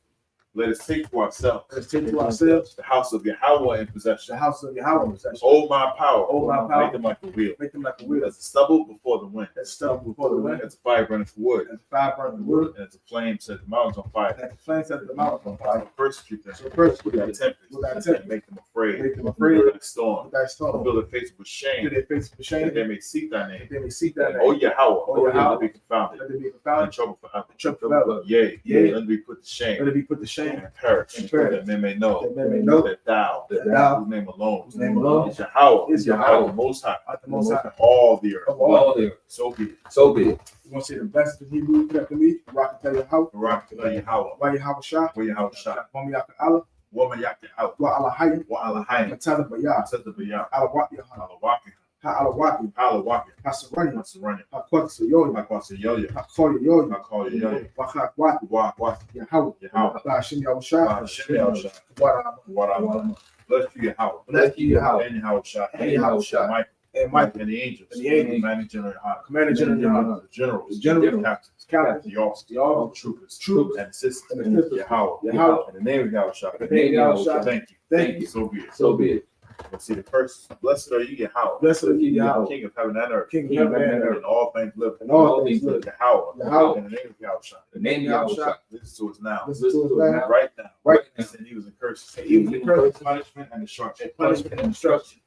let us take to ourselves. Let us take to ourselves the house of Yahweh in possession. The house of Yahweh in possession. Oh my power. Oh my power. Make them like a wheel. Make them like a wheel. As a stubble before the wind. As stubble before the wind. As a fire burning for wood. As a fire burning for wood. As a flame set the mountains on fire. As the flame set the mountains on fire. So persecute them. So persecute them. And make them afraid. Make them afraid. With thy storm. With thy storm. Fill their faces with shame. Fill their faces with shame. That they may seek thy name. That they may seek thy name. Oh Yahweh. Oh Yahweh. Let them be confounded. Let them be confounded. In trouble forever. Trouble forever. Yea. Yea. Let them be put to shame. Let them be put to shame. And perish. That men may know. That men may know. That thou. Whose name alone. Whose name alone. Is Yahweh. Is Yahweh. The Most High. At the Most High. All the earth. Of all the earth. So be it. So be it. You want to say the best of Hebrew? You have to meet. Rock and tell you how. Rock to Yahweh. Why Yahweh Shah? Where Yahweh Shah. Mama Yaka Allah. Woman Yaka out. Wa Allah Hayy. Wa Allah Hayy. Matala Bayah. Said the Bayah. Allah Wat Yahanna. Allah Waki. Ha Allah Waki. Allah Waki. Ha Sarani. Surrender. Ha Kwatsa Yoy. I call you Yo-Yo. Ha Koya Yoy. I call you Yo-Yo. Wa Ha Wati. What? Yahweh. Yahweh. Ba Hashem Yahweh Shah. Shimmy Yahweh Shah. What I'm. Bless you, Yahweh. Bless you, Yahweh. And Yahweh Shah. And Yahweh Shah. Michael. And Michael. And the angels. And the angels. Commander General Yahanna. Commander General Yahanna. The generals. The generals. Captains. Captains. The officers. The officers. Troopers. Troopers. And assistants. And assistants. Yahweh. Yahweh. In the name of Yahweh Shah. In the name of Yahweh Shah. Thank you. Thank you. So be it. So be it. Let's see the first. Blessed are you, Yahweh. Blessed are you, Yahweh. King of heaven and earth. King of heaven and earth. And all things live. And all things live. Yahweh. Yahweh. In the name of Yahweh Shah. The name of Yahweh Shah. Listen to us now. Listen to us now. Right now. Right He said he was in curses. He was in curses. Punishment and destruction. Punishment and destruction.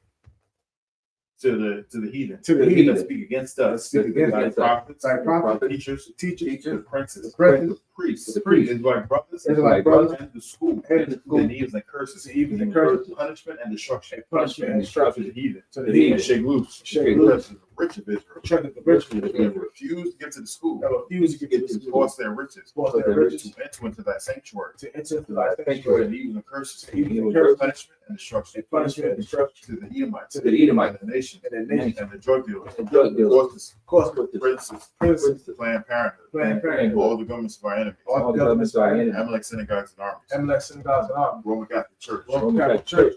To the heathen. To the heathen. That speak against us. Speak against Thy us. prophets. Thy prophets. Teachers. Teachers. The princes. The princes. Priests. The priests. Israelite brothers. Israelite brothers. And the school. And the school. Then he was in curses. He was in curses. Punishment and destruction. Punishment and To destruction. the heathen. To the heathen. Shake loose. Shake loose. The rich of Israel. Check the rich of They Israel. refuse to give to the school. That refuse to give to the school. Force their riches. Force their riches. To enter into that sanctuary. To enter into thy And sanctuary. he was in curses. He was in curses. Punishment and destruction. Punishment and destruction. To the Edomites. To the Edomites. And the nation. And the nation. And the drug dealers. And drug dealers. Of course, Princes. princes. Planned Parenthood. Planned Parenthood. All the governments of our enemies. All the governments of our enemies. Amalek synagogues and armies. Amalek synagogues and armies. Roman Catholic Church. Roman Catholic Church.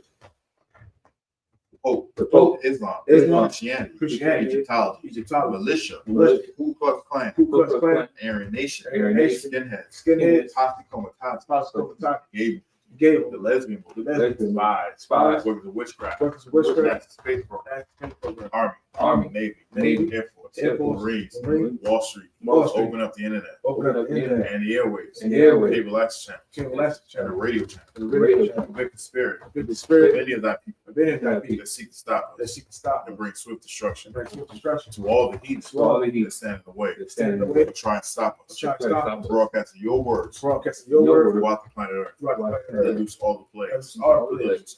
The Pope. Pope. Islam. Christianity. Egyptology. Egyptology. Militia. Militia. Ku Klux Klan. Ku Klux Klan. Aryan Nation. Aryan Nation. Skinheads. Skinheads. Posse Comitatus. Posse Comitatus. Gave them the lesbian, Spies. workers of witchcraft, that's the space program, Army, Navy, Air Force, Marines, Wall Street, open up the internet, and the airwaves, cable access channel, and the radio channel, convict the spirit, of any of that people that seek to stop us, and bring swift destruction to all the heathens that stand in the way, to try and stop us, broadcasting your words throughout the planet Earth. They lose all the plagues. All the plagues.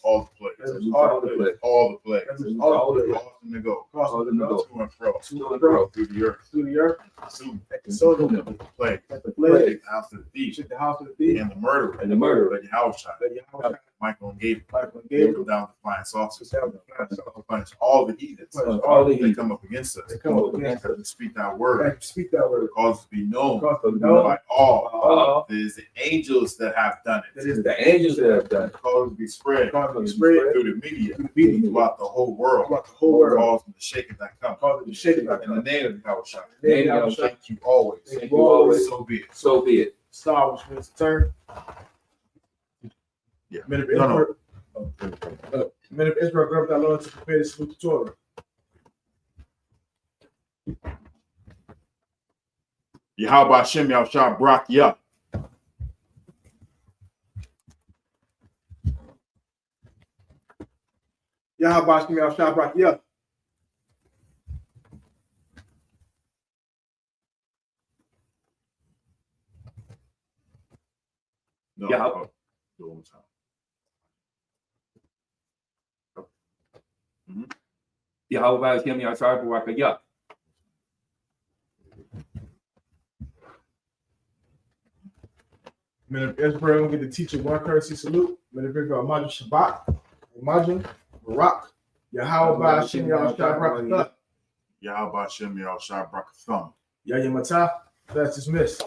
Cause them to go. To and fro. Through the earth. So the plague. The house of the thief. And the murderer. Like Yahushua. Michael and Gabriel. Come down to flying saucers. Punish all the heathens. They come up against us. To speak that word. Cause it to be known by all. It is the angels that have done it. Cause it to be spread through the media throughout the whole world. Cause the shaking that comes. In the name of Yahushua. Thank you always. So be it. Star Wars means turn. Yeah. Men of Israel, grab that Lord to prepare to salute the Torah. Yahweh Hashem Yahushua Brak Yah. Yahweh Hashem Yahushua Brak Yah. No, Yeah. do it one time. Yahweh Hashem Yahushua Brak Yah. Men of Israel, get the teacher one courtesy salute. Men of Israel, Imagine Shabbat, Imagine Barak, Yahweh Hashem Yahushua Brak Yah. Yahweh Hashem Yahushua Brak Thumb. Yahya Matah, that's dismissed.